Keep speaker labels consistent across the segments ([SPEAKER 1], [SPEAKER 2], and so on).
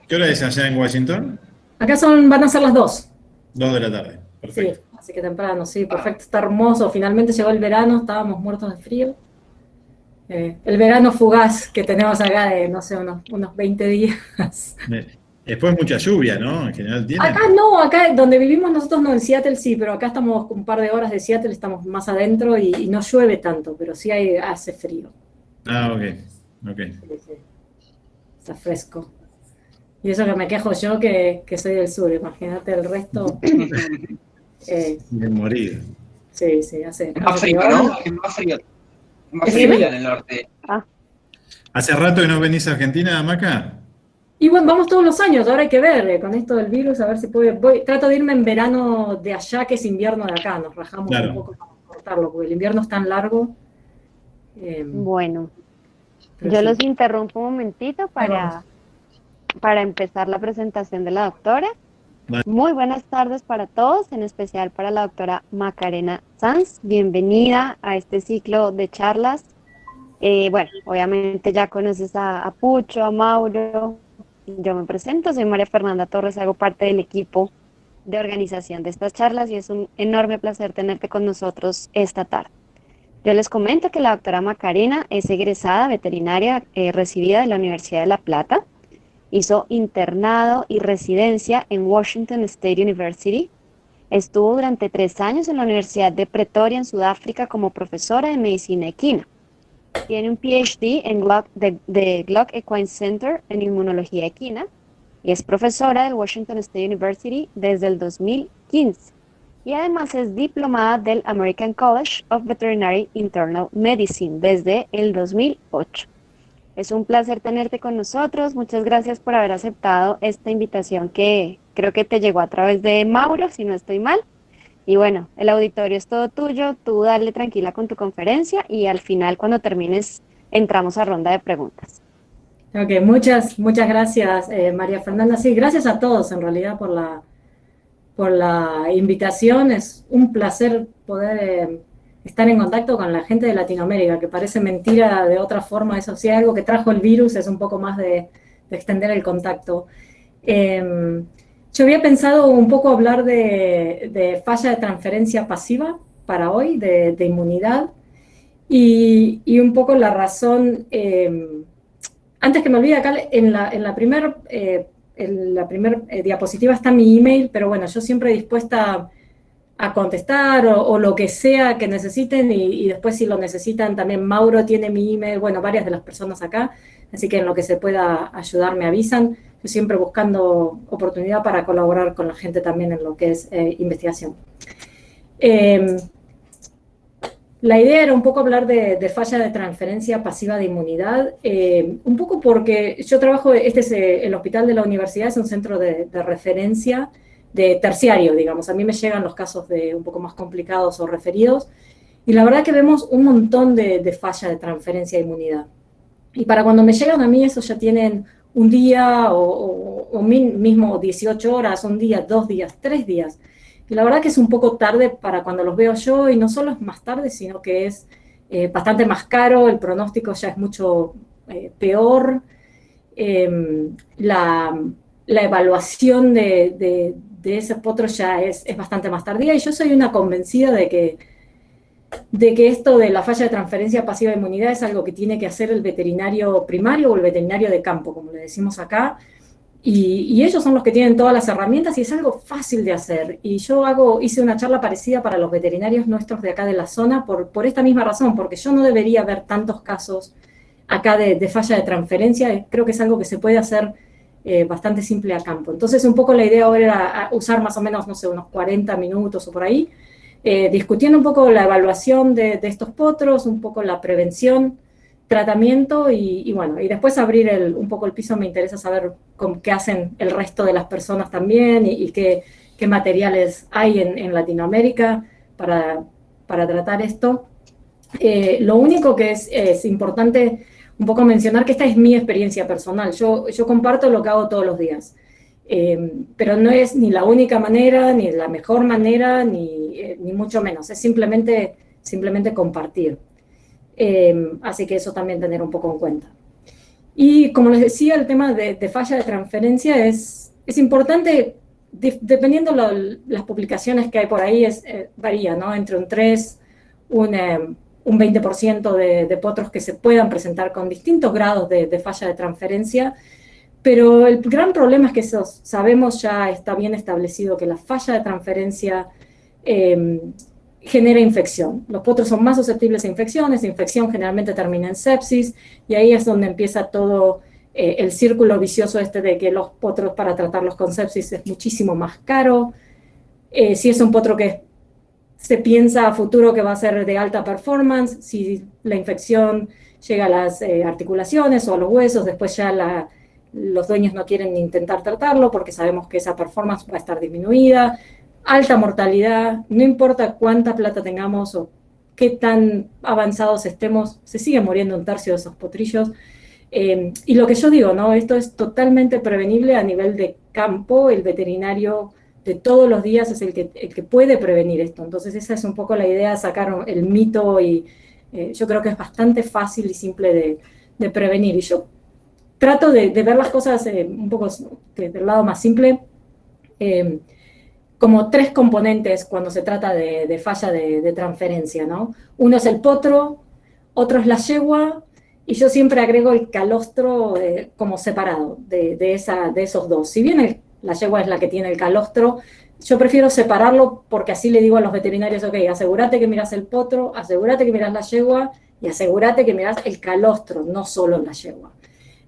[SPEAKER 1] ¿Qué hora es allá en Washington?
[SPEAKER 2] Acá van a ser las 2.
[SPEAKER 1] 2 de la tarde. Perfecto.
[SPEAKER 2] Sí, así que temprano, sí, perfecto. Está hermoso. Finalmente llegó el verano, estábamos muertos de frío. El verano fugaz que tenemos acá de, no sé, unos 20 días.
[SPEAKER 1] Después mucha lluvia, ¿no? En general
[SPEAKER 2] Acá
[SPEAKER 1] tienen.
[SPEAKER 2] no, acá donde vivimos nosotros no, en Seattle sí, pero acá estamos un par de horas de Seattle, estamos más adentro y no llueve tanto, pero sí hace frío.
[SPEAKER 1] Ah, ok. Ok.
[SPEAKER 2] Sí, sí, está fresco. Y eso que me quejo yo que soy del sur, imagínate el resto. eh,
[SPEAKER 1] De morir.
[SPEAKER 2] sí, sí, hace,
[SPEAKER 3] Es más
[SPEAKER 2] hace
[SPEAKER 3] frío,
[SPEAKER 2] frío.
[SPEAKER 3] ¿no? Es más frío. Es más
[SPEAKER 2] ¿Es
[SPEAKER 3] frío
[SPEAKER 2] frío?
[SPEAKER 3] allá en el norte.
[SPEAKER 1] ¿Hace rato que no venís a Argentina, Maca?
[SPEAKER 2] Y bueno, vamos todos los años, ahora hay que ver con esto del virus, a ver si puede. Trato de irme en verano de allá, que es invierno de acá, nos rajamos un
[SPEAKER 1] Claro.
[SPEAKER 2] poco para cortarlo, porque el invierno es tan largo. eh,
[SPEAKER 4] Bueno,
[SPEAKER 2] pero
[SPEAKER 4] yo
[SPEAKER 2] sí,
[SPEAKER 4] los interrumpo un momentito
[SPEAKER 2] ahí vamos.
[SPEAKER 4] para empezar la presentación de la doctora.
[SPEAKER 1] Vale.
[SPEAKER 4] Muy buenas tardes para todos, en especial para la doctora Macarena Sanz. Bienvenida a este ciclo de charlas. Bueno, obviamente ya conoces a Pucho, a Mauro. Yo me presento, soy María Fernanda Torres, hago parte del equipo de organización de estas charlas y es un enorme placer tenerte con nosotros esta tarde. Yo les comento que la doctora Macarena es egresada veterinaria recibida de la Universidad de La Plata. Hizo internado y residencia en Washington State University. Estuvo durante 3 años en la Universidad de Pretoria, en Sudáfrica, como profesora de medicina equina. Tiene un PhD en de Glock Equine Center en inmunología equina y es profesora del Washington State University desde el 2015. Y además es diplomada del American College of Veterinary Internal Medicine desde el 2008. Es un placer tenerte con nosotros. Muchas gracias por haber aceptado esta invitación que creo que te llegó a través de Mauro, si no estoy mal. Y bueno, el auditorio es todo tuyo. Tú dale tranquila con tu conferencia y al final, cuando termines, entramos a ronda de preguntas.
[SPEAKER 2] Ok, muchas gracias, María Fernanda. Sí, gracias a todos en realidad por la invitación. Es un placer poder estar en contacto con la gente de Latinoamérica, que parece mentira de otra forma. Eso sí, algo que trajo el virus es un poco más de extender el contacto. Yo había pensado un poco hablar de falla de transferencia pasiva para hoy, de inmunidad, y un poco la razón. Antes que me olvide, acá en la primera diapositiva está mi email, pero bueno, yo siempre dispuesta a contestar o lo que sea que necesiten y después si lo necesitan también Mauro tiene mi email, bueno, varias de las personas acá, así que en lo que se pueda ayudar me avisan. Yo siempre buscando oportunidad para colaborar con la gente también en lo que es investigación. La idea era un poco hablar de falla de transferencia pasiva de inmunidad, un poco porque yo trabajo, este es el hospital de la universidad, es un centro de referencia de terciario, digamos. A mí me llegan los casos de un poco más complicados o referidos, y la verdad que vemos un montón de falla de transferencia de inmunidad. Y para cuando me llegan a mí, esos ya tienen un día o mismo 18 horas, un día, 2 días, 3 días. Y la verdad que es un poco tarde para cuando los veo yo, y no solo es más tarde, sino que es bastante más caro, el pronóstico ya es mucho peor, la, la evaluación de ese potro ya es bastante más tardía, y yo soy una convencida de que esto de la falla de transferencia pasiva de inmunidad es algo que tiene que hacer el veterinario primario o el veterinario de campo, como le decimos acá, y ellos son los que tienen todas las herramientas y es algo fácil de hacer. Y yo hice una charla parecida para los veterinarios nuestros de acá de la zona por esta misma razón, porque yo no debería ver tantos casos acá de falla de transferencia. Creo que es algo que se puede hacer bastante simple a campo. Entonces un poco la idea ahora era usar más o menos, no sé, unos 40 minutos o por ahí, discutiendo un poco la evaluación de estos potros, un poco la prevención, tratamiento y bueno, y después abrir un poco el piso. Me interesa saber qué hacen el resto de las personas también y qué materiales hay en Latinoamérica para tratar esto. Lo único que es importante un poco mencionar que esta es mi experiencia personal. Yo comparto lo que hago todos los días. Pero no es ni la única manera, ni la mejor manera, ni mucho menos. Es simplemente compartir. Así que eso también tener un poco en cuenta. Y como les decía, el tema de falla de transferencia es importante, dependiendo las publicaciones que hay por ahí, varía, ¿no? Entre un 3, un 20% de potros que se puedan presentar con distintos grados de falla de transferencia, pero el gran problema es que sabemos, ya está bien establecido, que la falla de transferencia genera infección. Los potros son más susceptibles a infecciones, la infección generalmente termina en sepsis, y ahí es donde empieza todo el círculo vicioso de que los potros, para tratarlos con sepsis, es muchísimo más caro. Si es un potro que se piensa a futuro que va a ser de alta performance, si la infección llega a las articulaciones o a los huesos, después ya los dueños no quieren intentar tratarlo porque sabemos que esa performance va a estar disminuida. Alta mortalidad, no importa cuánta plata tengamos o qué tan avanzados estemos, se sigue muriendo un tercio de esos potrillos. Y lo que yo digo, ¿no? Esto es totalmente prevenible a nivel de campo. El veterinario de todos los días es el que puede prevenir esto. Entonces esa es un poco la idea, sacar el mito, y yo creo que es bastante fácil y simple de prevenir. Y yo trato de ver las cosas un poco del lado más simple, como 3 componentes cuando se trata de falla de transferencia, ¿no? Uno es el potro, otro es la yegua, y yo siempre agrego el calostro como separado de esos dos. Si bien la yegua es la que tiene el calostro, yo prefiero separarlo, porque así le digo a los veterinarios, ok, asegúrate que miras el potro, asegúrate que miras la yegua, y asegúrate que miras el calostro, no solo la yegua.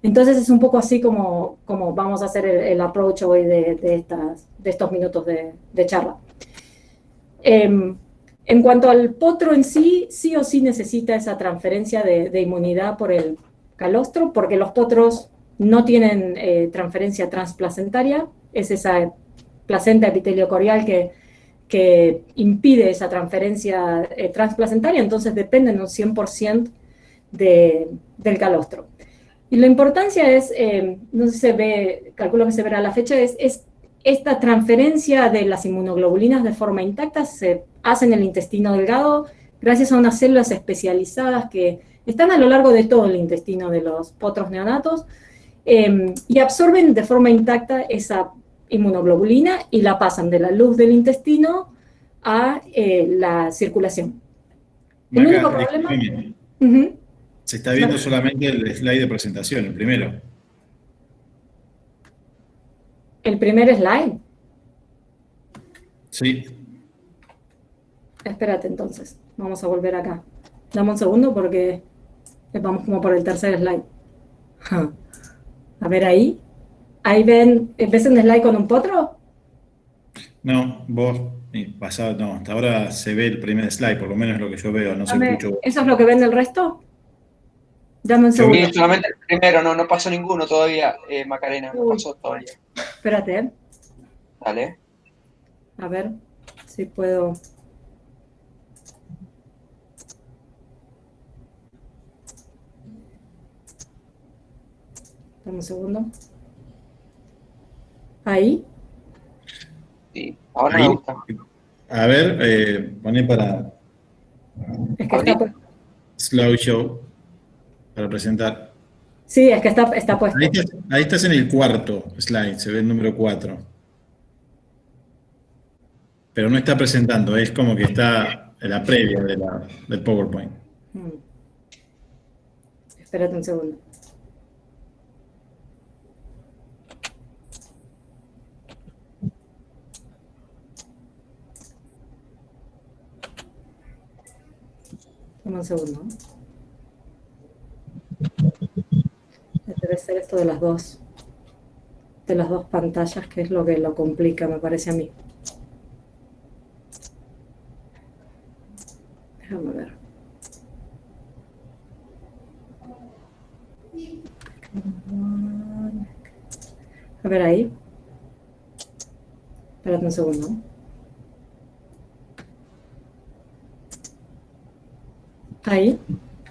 [SPEAKER 2] Entonces es un poco así como vamos a hacer el approach hoy de estos minutos de charla. En cuanto al potro en sí o sí necesita esa transferencia de inmunidad por el calostro, porque los potros no tienen transferencia transplacentaria, es esa placenta epitelio-corial que impide esa transferencia transplacentaria, entonces dependen un 100% del calostro. Y la importancia es, no sé si se ve, calculo que se verá a la fecha, es esta transferencia de las inmunoglobulinas de forma intacta se hace en el intestino delgado gracias a unas células especializadas que están a lo largo de todo el intestino de los potros neonatos, y absorben de forma intacta esa inmunoglobulina y la pasan de la luz del intestino a la circulación. El único problema...
[SPEAKER 1] Se está viendo solamente el slide de presentación, el primero.
[SPEAKER 2] ¿El primer slide?
[SPEAKER 1] Sí.
[SPEAKER 2] Espérate entonces, vamos a volver acá. Dame un segundo porque vamos como por el tercer slide. A ver ahí. Ahí ¿ves un slide con un potro?
[SPEAKER 1] No, vos, pasado, no, hasta ahora se ve el primer slide, por lo menos lo que yo veo, no se escucho.
[SPEAKER 2] ¿Eso es lo que ven el resto? Dame un segundo.
[SPEAKER 3] Sí, solamente el primero, no pasó ninguno todavía, Macarena, no pasó todavía.
[SPEAKER 2] Espérate,
[SPEAKER 3] Dale.
[SPEAKER 2] A ver si puedo... Dame un segundo. ¿Ahí?
[SPEAKER 3] Sí, ahora
[SPEAKER 1] Ahí.
[SPEAKER 3] me gusta.
[SPEAKER 1] A ver, poné para
[SPEAKER 2] Es que está puesto.
[SPEAKER 1] slideshow para presentar.
[SPEAKER 2] Sí, es que está puesto.
[SPEAKER 1] Ahí estás en el cuarto slide, se ve el número 4. Pero no está presentando, es como que está en la previa del PowerPoint.
[SPEAKER 2] Espérate un segundo. Dame un segundo. Debe ser esto de las dos pantallas, que es lo que lo complica, me parece a mí. Déjame ver. A ver ahí. Espérate un segundo. Ahí.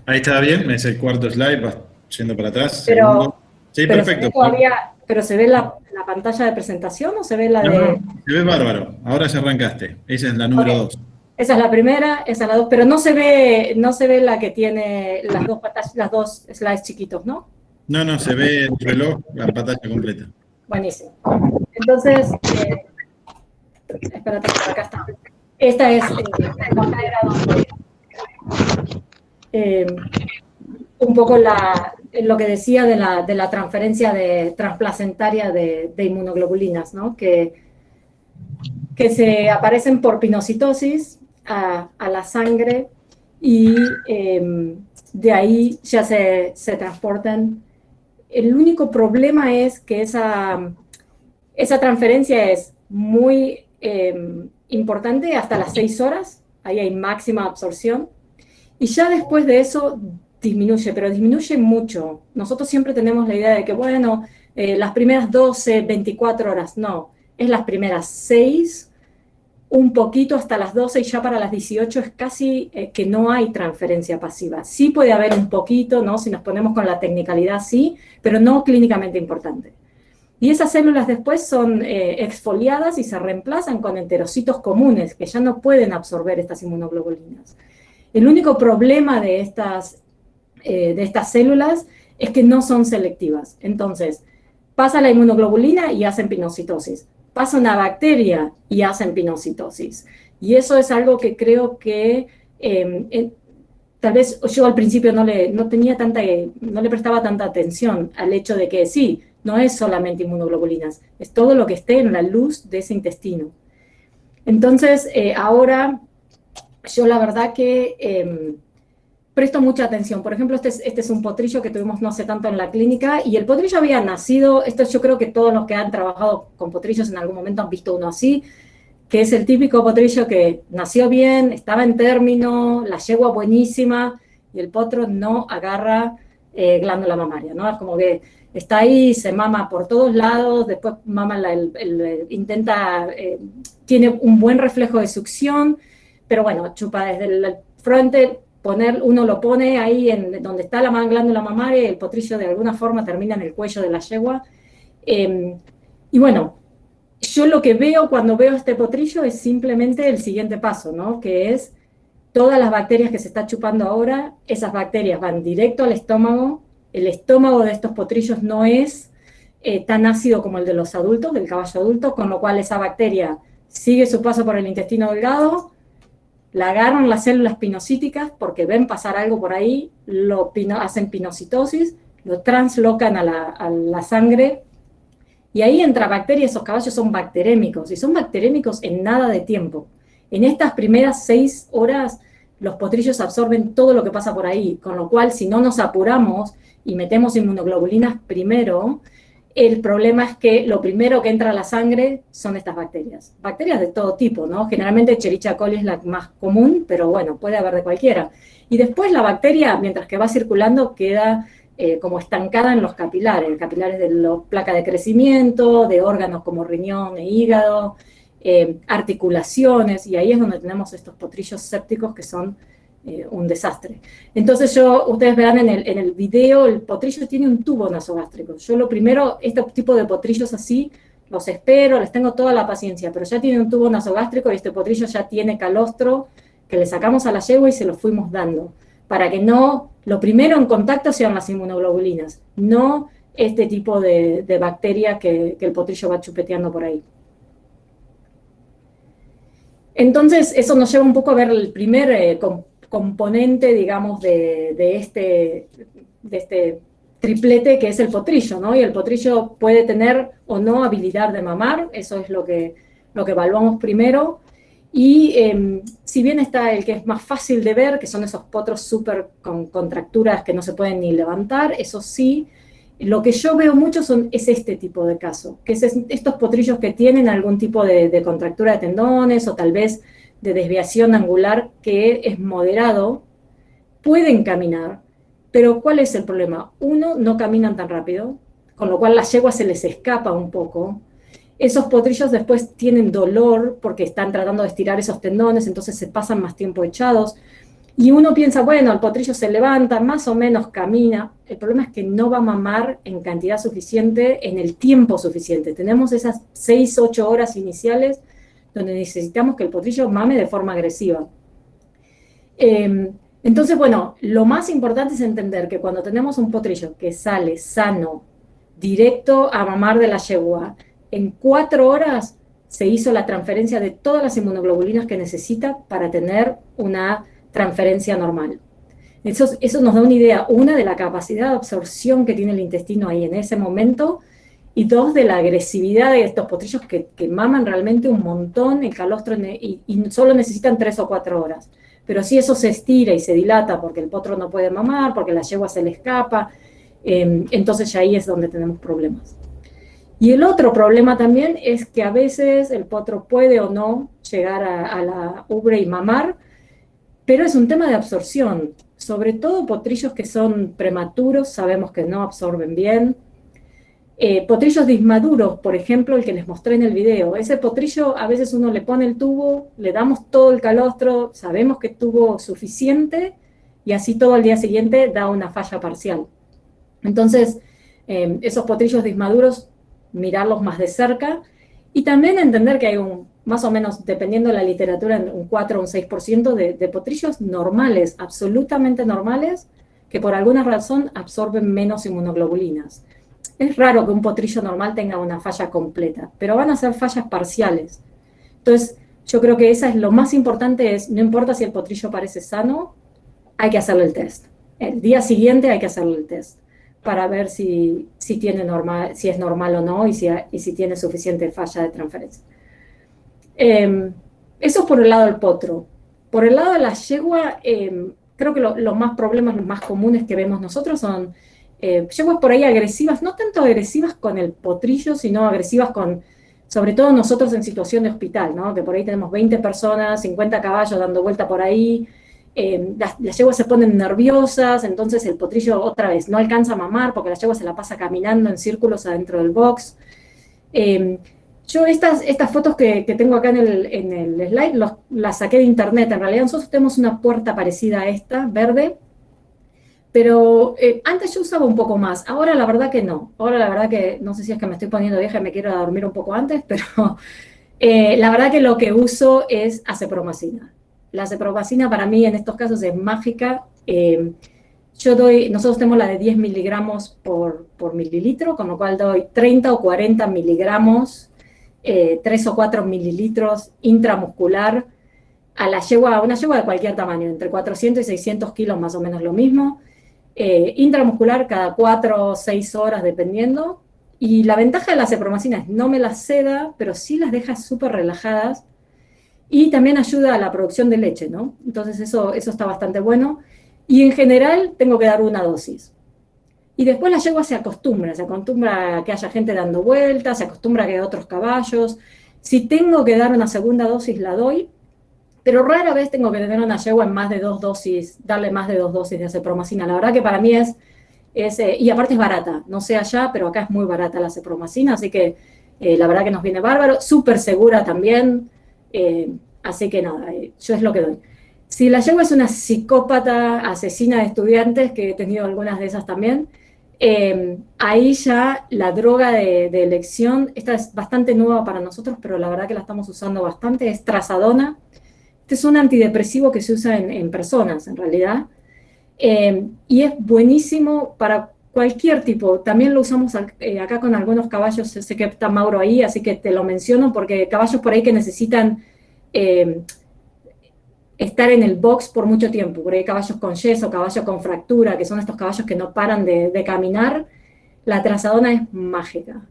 [SPEAKER 1] Ahí está bien, es el cuarto slide, vas yendo para atrás.
[SPEAKER 2] Pero,
[SPEAKER 1] segundo. Sí, perfecto.
[SPEAKER 2] Pero ¿se ve la pantalla de presentación o se ve la de...?
[SPEAKER 1] No, se ve bárbaro. Ahora ya arrancaste. Esa es la número 2.
[SPEAKER 2] Esa es la primera, esa es la 2, pero no se ve la que tiene las dos slides chiquitos, ¿no?
[SPEAKER 1] No, no, se ve el reloj, la pantalla completa.
[SPEAKER 2] Buenísimo. Entonces, espérate, por acá está. Esta es la manera donde un poco lo que decía de la transferencia transplacentaria de inmunoglobulinas, ¿no? Que se aparecen por pinocitosis a la sangre y de ahí ya se transportan. El único problema es que esa transferencia es muy importante hasta las 6 horas, ahí hay máxima absorción, y ya después de eso disminuye, pero disminuye mucho. Nosotros siempre tenemos la idea de que, bueno, las primeras 12, 24 horas, no, es las primeras 6, un poquito hasta las 12 y ya para las 18 es casi que no hay transferencia pasiva. Sí puede haber un poquito, ¿no? Si nos ponemos con la tecnicalidad, sí, pero no clínicamente importante. Y esas células después son exfoliadas y se reemplazan con enterocitos comunes que ya no pueden absorber estas inmunoglobulinas. El único problema de estas células es que no son selectivas. Entonces, pasa la inmunoglobulina y hacen pinocitosis. Pasa una bacteria y hacen pinocitosis. Y eso es algo que creo que tal vez yo al principio no le prestaba tanta atención al hecho de que sí, no es solamente inmunoglobulinas, es todo lo que esté en la luz de ese intestino. Entonces, ahora yo la verdad que presto mucha atención. Por ejemplo, este es un potrillo que tuvimos no hace tanto en la clínica, y el potrillo había nacido, esto yo creo que todos los que han trabajado con potrillos en algún momento han visto uno así, que es el típico potrillo que nació bien, estaba en término, la yegua buenísima, y el potro no agarra glándula mamaria, ¿no? Es como que está ahí, se mama por todos lados, después mama intenta, tiene un buen reflejo de succión, pero bueno, chupa desde el frente. Uno lo pone ahí donde está la glándula mamaria y el potrillo de alguna forma termina en el cuello de la yegua. Y bueno, yo lo que veo cuando veo este potrillo es simplemente el siguiente paso, ¿no? Que es todas las bacterias que se está chupando ahora, esas bacterias van directo al estómago. El estómago de estos potrillos no es tan ácido como el de los adultos, del caballo adulto, con lo cual esa bacteria sigue su paso por el intestino delgado, la agarran las células pinocíticas porque ven pasar algo por ahí, hacen pinocitosis, lo translocan a la sangre, y ahí entra bacteria. Esos caballos son bacterémicos, y son bacterémicos en nada de tiempo. En estas primeras 6 horas, los potrillos absorben todo lo que pasa por ahí, con lo cual, si no nos apuramos y metemos inmunoglobulinas primero, el problema es que lo primero que entra a la sangre son estas bacterias. Bacterias de todo tipo, ¿no? Generalmente Escherichia coli es la más común, pero bueno, puede haber de cualquiera. Y después la bacteria, mientras que va circulando, queda como estancada en los capilares de la placa de crecimiento, de órganos como riñón e hígado, articulaciones, y ahí es donde tenemos estos potrillos sépticos que son un desastre. Entonces ustedes verán en el video, el potrillo tiene un tubo nasogástrico. Yo lo primero, este tipo de potrillos así, los espero, les tengo toda la paciencia, pero ya tiene un tubo nasogástrico y este potrillo ya tiene calostro que le sacamos a la yegua y se lo fuimos dando, para que no, lo primero en contacto sean las inmunoglobulinas, no este tipo de bacteria que el potrillo va chupeteando por ahí. Entonces, eso nos lleva un poco a ver el primer componente, digamos, de este triplete que es el potrillo, ¿no? Y el potrillo puede tener o no habilidad de mamar, eso es lo que evaluamos primero. Y si bien está el que es más fácil de ver, que son esos potros súper con contracturas que no se pueden ni levantar, eso sí, lo que yo veo mucho es este tipo de caso, que es estos potrillos que tienen algún tipo de contractura de tendones o tal vez de desviación angular que es moderado, pueden caminar, pero ¿cuál es el problema? Uno, no caminan tan rápido, con lo cual la yegua se les escapa un poco. Esos potrillos después tienen dolor porque están tratando de estirar esos tendones, entonces se pasan más tiempo echados. Y uno piensa, bueno, el potrillo se levanta, más o menos camina. El problema es que no va a mamar en cantidad suficiente, en el tiempo suficiente. Tenemos esas 6, 8 horas iniciales donde necesitamos que el potrillo mame de forma agresiva. Entonces, bueno, lo más importante es entender que cuando tenemos un potrillo que sale sano, directo a mamar de la yegua, en 4 horas se hizo la transferencia de todas las inmunoglobulinas que necesita para tener una transferencia normal. Eso nos da una idea, una, de la capacidad de absorción que tiene el intestino ahí en ese momento, y dos, de la agresividad de estos potrillos que maman realmente un montón el calostro y solo necesitan 3 o 4 horas. Pero si eso se estira y se dilata porque el potro no puede mamar, porque la yegua se le escapa, entonces ya ahí es donde tenemos problemas. Y el otro problema también es que a veces el potro puede o no llegar a la ubre y mamar, pero es un tema de absorción. Sobre todo potrillos que son prematuros, sabemos que no absorben bien. Potrillos dismaduros, por ejemplo, el que les mostré en el video. Ese potrillo, a veces uno le pone el tubo, le damos todo el calostro, sabemos que tuvo suficiente, y así todo al día siguiente da una falla parcial. Entonces, esos potrillos dismaduros, mirarlos más de cerca, y también entender que hay más o menos, dependiendo de la literatura, un 4 o un 6% de potrillos normales, absolutamente normales, que por alguna razón absorben menos inmunoglobulinas. Es raro que un potrillo normal tenga una falla completa, pero van a ser fallas parciales. Entonces, yo creo que eso es lo más importante, no importa si el potrillo parece sano, hay que hacerle el test. El día siguiente hay que hacerle el test para ver si es normal o no, y si tiene suficiente falla de transferencia. Eso es por el lado del potro. Por el lado de la yegua, creo que los más comunes que vemos nosotros son yeguas por ahí agresivas, no tanto agresivas con el potrillo, sino agresivas sobre todo nosotros en situación de hospital, ¿no? Que por ahí tenemos 20 personas, 50 caballos dando vuelta por ahí, las yeguas se ponen nerviosas, entonces el potrillo otra vez no alcanza a mamar porque la yegua se la pasa caminando en círculos adentro del box. Yo estas fotos que tengo acá en el slide las saqué de internet. En realidad nosotros tenemos una puerta parecida a esta, verde, pero antes yo usaba un poco más, ahora la verdad que no. Ahora la verdad que, no sé si es que me estoy poniendo vieja y me quiero dormir un poco antes, pero la verdad que lo que uso es acepromacina. La acepromacina para mí en estos casos es mágica. Nosotros tenemos la de 10 miligramos por mililitro, con lo cual doy 30 o 40 miligramos, 3 o 4 mililitros intramuscular a una yegua de cualquier tamaño, entre 400 y 600 kilos más o menos lo mismo, intramuscular cada 4 o 6 horas dependiendo. Y la ventaja de la acepromacina es no me las seda, pero sí las deja súper relajadas, y también ayuda a la producción de leche, ¿no? Entonces eso está bastante bueno, y en general tengo que dar una dosis. Y después la yegua se acostumbra a que haya gente dando vueltas, se acostumbra a que haya otros caballos. Si tengo que dar una segunda dosis, la doy, pero rara vez tengo que tener una yegua en más de 2 dosis, darle más de 2 dosis de acepromacina. La verdad que para mí y aparte es barata, no sé allá, pero acá es muy barata la acepromacina, así que la verdad que nos viene bárbaro, súper segura también, así que nada, yo es lo que doy. Si la yegua es una psicópata asesina de estudiantes, que he tenido algunas de esas también, ahí ya la droga de elección, esta es bastante nueva para nosotros, pero la verdad que la estamos usando bastante, es trazadona. Este es un antidepresivo que se usa en personas, en realidad, y es buenísimo para cualquier tipo. También lo usamos acá con algunos caballos, sé que está Mauro ahí, así que te lo menciono, porque caballos por ahí que necesitan estar en el box por mucho tiempo, por ahí caballos con yeso, caballos con fractura, que son estos caballos que no paran de caminar, la trazadona es mágica.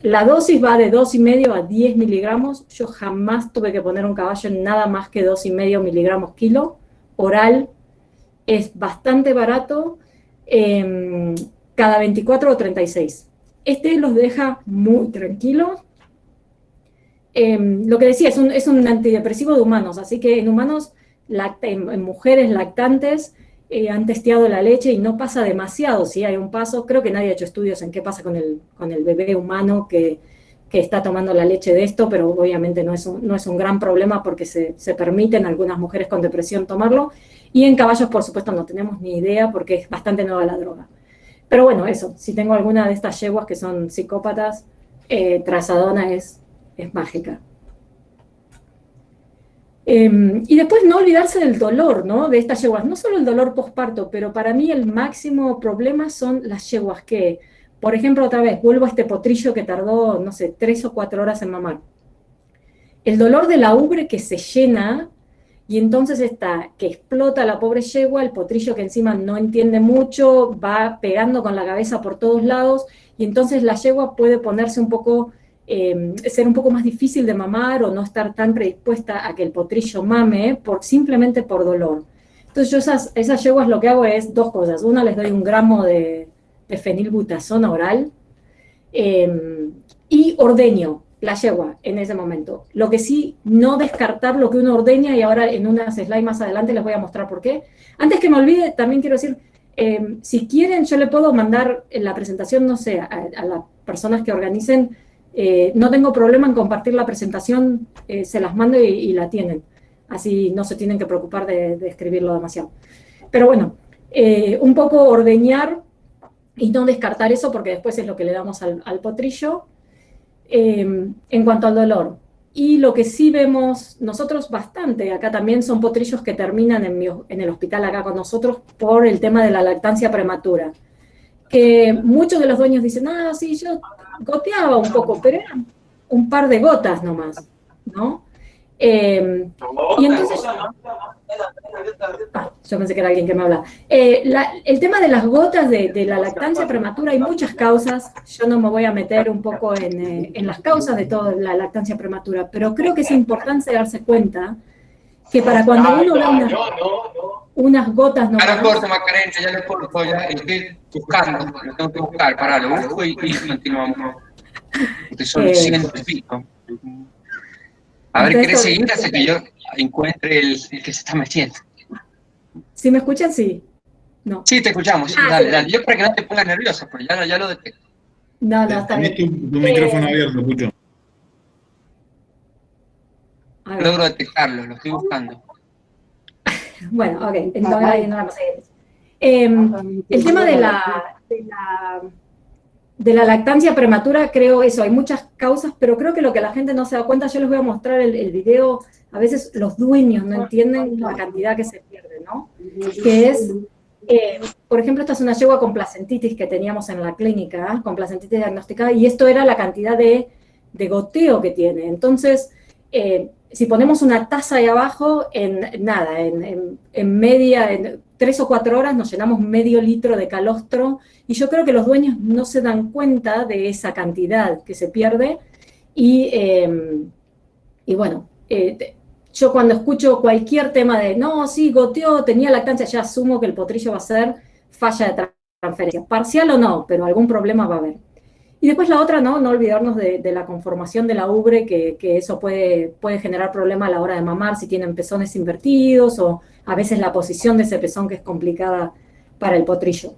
[SPEAKER 2] La dosis va de 2,5 a 10 miligramos. Yo jamás tuve que poner un caballo en nada más que 2,5 miligramos kilo, oral. Es bastante barato, cada 24 o 36. Los deja muy tranquilos. Lo que decía, es un antidepresivo de humanos, así que en humanos, en mujeres lactantes, han testeado la leche y no pasa demasiado. Si hay un paso, creo que nadie ha hecho estudios en qué pasa con el bebé humano que está tomando la leche de esto, pero obviamente no es un gran problema porque se permiten algunas mujeres con depresión tomarlo. Y en caballos, por supuesto, no tenemos ni idea porque es bastante nueva la droga. Pero bueno, eso, si tengo alguna de estas yeguas que son psicópatas, trazadona es mágica. Y después no olvidarse del dolor, ¿no? De estas yeguas, no solo el dolor posparto, pero para mí el máximo problema son las yeguas que, por ejemplo, otra vez, vuelvo a este potrillo que tardó, no sé, 3 o 4 horas en mamar. El dolor de la ubre que se llena y entonces está que explota la pobre yegua, el potrillo que encima no entiende mucho, va pegando con la cabeza por todos lados y entonces la yegua puede ponerse un poco, ser un poco más difícil de mamar o no estar tan predispuesta a que el potrillo mame simplemente por dolor. Entonces yo esas yeguas lo que hago es 2 cosas. Una, les doy 1 gramo de fenilbutazona oral y ordeño la yegua en ese momento. Lo que sí, no descartar lo que uno ordeña, y ahora en unas slides más adelante les voy a mostrar por qué. Antes que me olvide, también quiero decir, si quieren, yo le puedo mandar en la presentación, no sé, a las personas que organicen, no tengo problema en compartir la presentación, se las mando y la tienen. Así no se tienen que preocupar de escribirlo demasiado. Pero bueno, un poco ordeñar y no descartar eso, porque después es lo que le damos al potrillo. En cuanto al dolor, y lo que sí vemos nosotros bastante, acá también son potrillos que terminan en el hospital acá con nosotros por el tema de la lactancia prematura, que muchos de los dueños dicen, ah, sí, yo goteaba un poco, pero eran un par de gotas nomás, ¿no? Y entonces, yo pensé que era alguien que me hablaba. El tema de las gotas de la lactancia prematura, hay muchas causas, yo no me voy a meter un poco en las causas de toda la lactancia prematura, pero creo que es importante darse cuenta que para cuando uno ve unas gotas nomás...
[SPEAKER 3] Ahora corto, Macarena, ya lo corto, ya estoy buscando, lo tengo que buscar, pará, lo busco y continuamos. Porque son 100 y pico. A ver, ¿querés seguir hasta que yo encuentre el que se está metiendo?
[SPEAKER 2] ¿Sí me escuchan? Sí. No.
[SPEAKER 3] Sí, te escuchamos. Sí, dale, dale. Yo para que no te pongas nerviosa, porque ya lo detecto.
[SPEAKER 2] No, está bien.
[SPEAKER 1] Tenés tu micrófono abierto, Pucho.
[SPEAKER 3] Logro detectarlo, lo estoy buscando.
[SPEAKER 2] Bueno, ok, entonces ahí no vamos a ir. El tema de la lactancia prematura, creo eso, hay muchas causas, pero creo que lo que la gente no se da cuenta, yo les voy a mostrar el video, a veces los dueños no entienden la cantidad que se pierde, ¿no? Que es, por ejemplo, esta es una yegua con placentitis que teníamos en la clínica, con placentitis diagnosticada, y esto era la cantidad de goteo que tiene. Entonces, si ponemos una taza ahí abajo, en 3 o 4 horas nos llenamos medio litro de calostro, y yo creo que los dueños no se dan cuenta de esa cantidad que se pierde, y bueno, yo cuando escucho cualquier tema de, no, sí, goteó, tenía lactancia, ya asumo que el potrillo va a ser falla de transferencia, parcial o no, pero algún problema va a haber. Y después la otra, no olvidarnos de la conformación de la ubre, que eso puede generar problema a la hora de mamar, si tienen pezones invertidos, o a veces la posición de ese pezón que es complicada para el potrillo.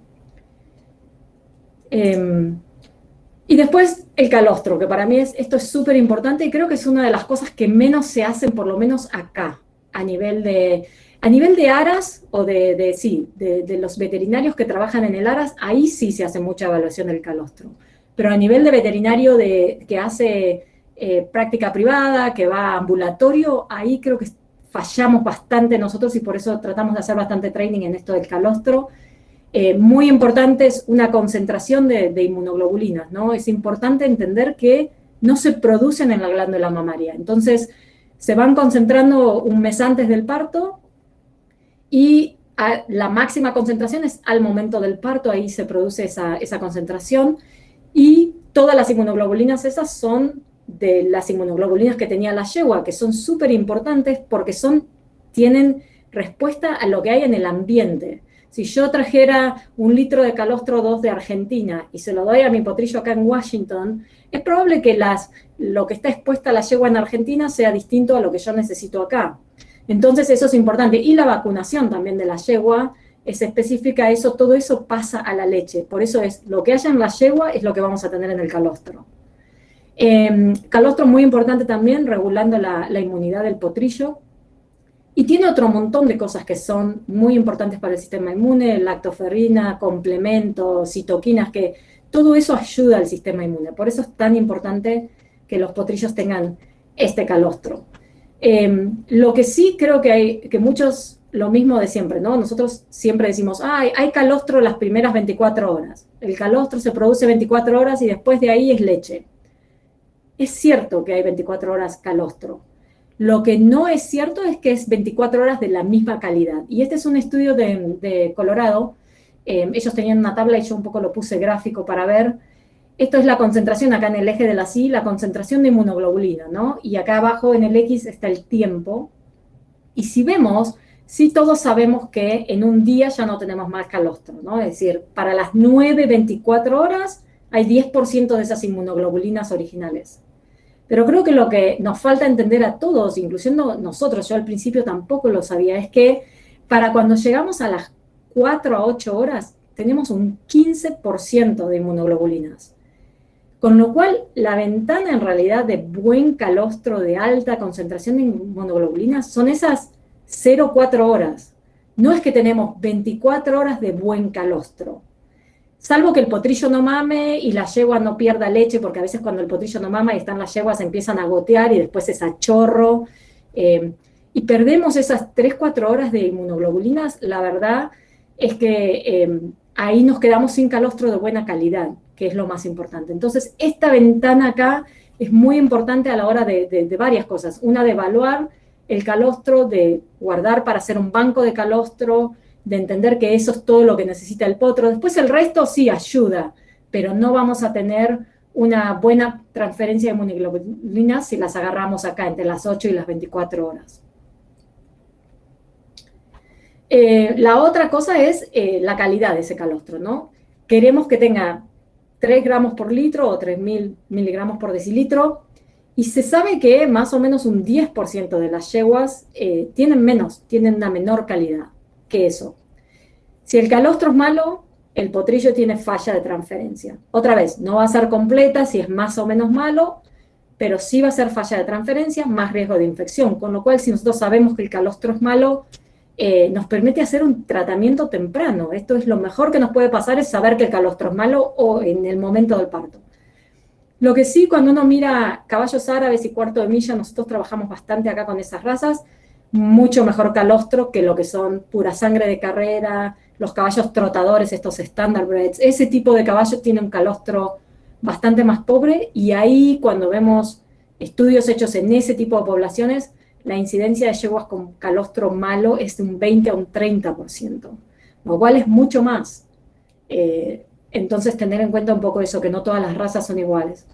[SPEAKER 2] Y después el calostro, que para mí esto es súper importante y creo que es una de las cosas que menos se hacen, por lo menos acá, a nivel de aras o de los veterinarios que trabajan en el aras, ahí sí se hace mucha evaluación del calostro. Pero a nivel de veterinario que hace práctica privada, que va a ambulatorio, ahí creo que fallamos bastante nosotros y por eso tratamos de hacer bastante training en esto del calostro. Muy importante es una concentración de inmunoglobulinas, ¿no? Es importante entender que no se producen en la glándula mamaria. Entonces, se van concentrando un mes antes del parto y la máxima concentración es al momento del parto, ahí se produce esa concentración. Y todas las inmunoglobulinas esas son de las inmunoglobulinas que tenía la yegua, que son súper importantes porque tienen respuesta a lo que hay en el ambiente. Si yo trajera 1 litro de calostro 2 de Argentina y se lo doy a mi potrillo acá en Washington, es probable que lo que está expuesta a la yegua en Argentina sea distinto a lo que yo necesito acá. Entonces eso es importante. Y la vacunación también de la yegua es específica, todo eso pasa a la leche. Por eso es lo que haya en la yegua es lo que vamos a tener en el calostro. Calostro muy importante también, regulando la inmunidad del potrillo. Y tiene otro montón de cosas que son muy importantes para el sistema inmune, lactoferrina, complementos, citoquinas, que todo eso ayuda al sistema inmune. Por eso es tan importante que los potrillos tengan este calostro. Lo que sí creo que hay, que muchos, lo mismo de siempre, ¿no? Nosotros siempre decimos, hay calostro las primeras 24 horas. El calostro se produce 24 horas y después de ahí es leche. Es cierto que hay 24 horas calostro. Lo que no es cierto es que es 24 horas de la misma calidad. Y este es un estudio de Colorado. Ellos tenían una tabla y yo un poco lo puse gráfico para ver. Esto es la concentración acá en el eje de la Y, la concentración de inmunoglobulina, ¿no? Y acá abajo en el X está el tiempo. Y si vemos, sí todos sabemos que en un día ya no tenemos más calostro, ¿no? Es decir, para las 9:24 horas hay 10% de esas inmunoglobulinas originales. Pero creo que lo que nos falta entender a todos, incluyendo nosotros, yo al principio tampoco lo sabía, es que para cuando llegamos a las 4 a 8 horas, tenemos un 15% de inmunoglobulinas. Con lo cual, la ventana en realidad de buen calostro, de alta concentración de inmunoglobulinas, son esas 0,4 horas. No es que tenemos 24 horas de buen calostro. Salvo que el potrillo no mame y la yegua no pierda leche, porque a veces cuando el potrillo no mama y están las yeguas empiezan a gotear y después es a chorro. Y perdemos esas 3-4 horas de inmunoglobulinas, la verdad es que ahí nos quedamos sin calostro de buena calidad, que es lo más importante. Entonces, esta ventana acá es muy importante a la hora de varias cosas. Una, de evaluar el calostro, de guardar para hacer un banco de calostro, de entender que eso es todo lo que necesita el potro. Después el resto sí ayuda, pero no vamos a tener una buena transferencia de inmunoglobulinas si las agarramos acá entre las 8 y las 24 horas. La otra cosa es la calidad de ese calostro, ¿no? Queremos que tenga 3 gramos por litro o 3.000 miligramos por decilitro, y se sabe que más o menos un 10% de las yeguas tienen una menor calidad que eso. Si el calostro es malo, el potrillo tiene falla de transferencia. Otra vez, no va a ser completa si es más o menos malo, pero sí va a ser falla de transferencia, más riesgo de infección. Con lo cual, si nosotros sabemos que el calostro es malo, nos permite hacer un tratamiento temprano. Esto es lo mejor que nos puede pasar, es saber que el calostro es malo o en el momento del parto. Lo que sí, cuando uno mira caballos árabes y cuarto de milla, nosotros trabajamos bastante acá con esas razas, mucho mejor calostro que lo que son pura sangre de carrera, los caballos trotadores, estos standardbreds. Ese tipo de caballos tiene un calostro bastante más pobre, y ahí cuando vemos estudios hechos en ese tipo de poblaciones, la incidencia de yeguas con calostro malo es de un 20 a un 30%, lo cual es mucho más. Entonces, tener en cuenta un poco eso, que no todas las razas son iguales.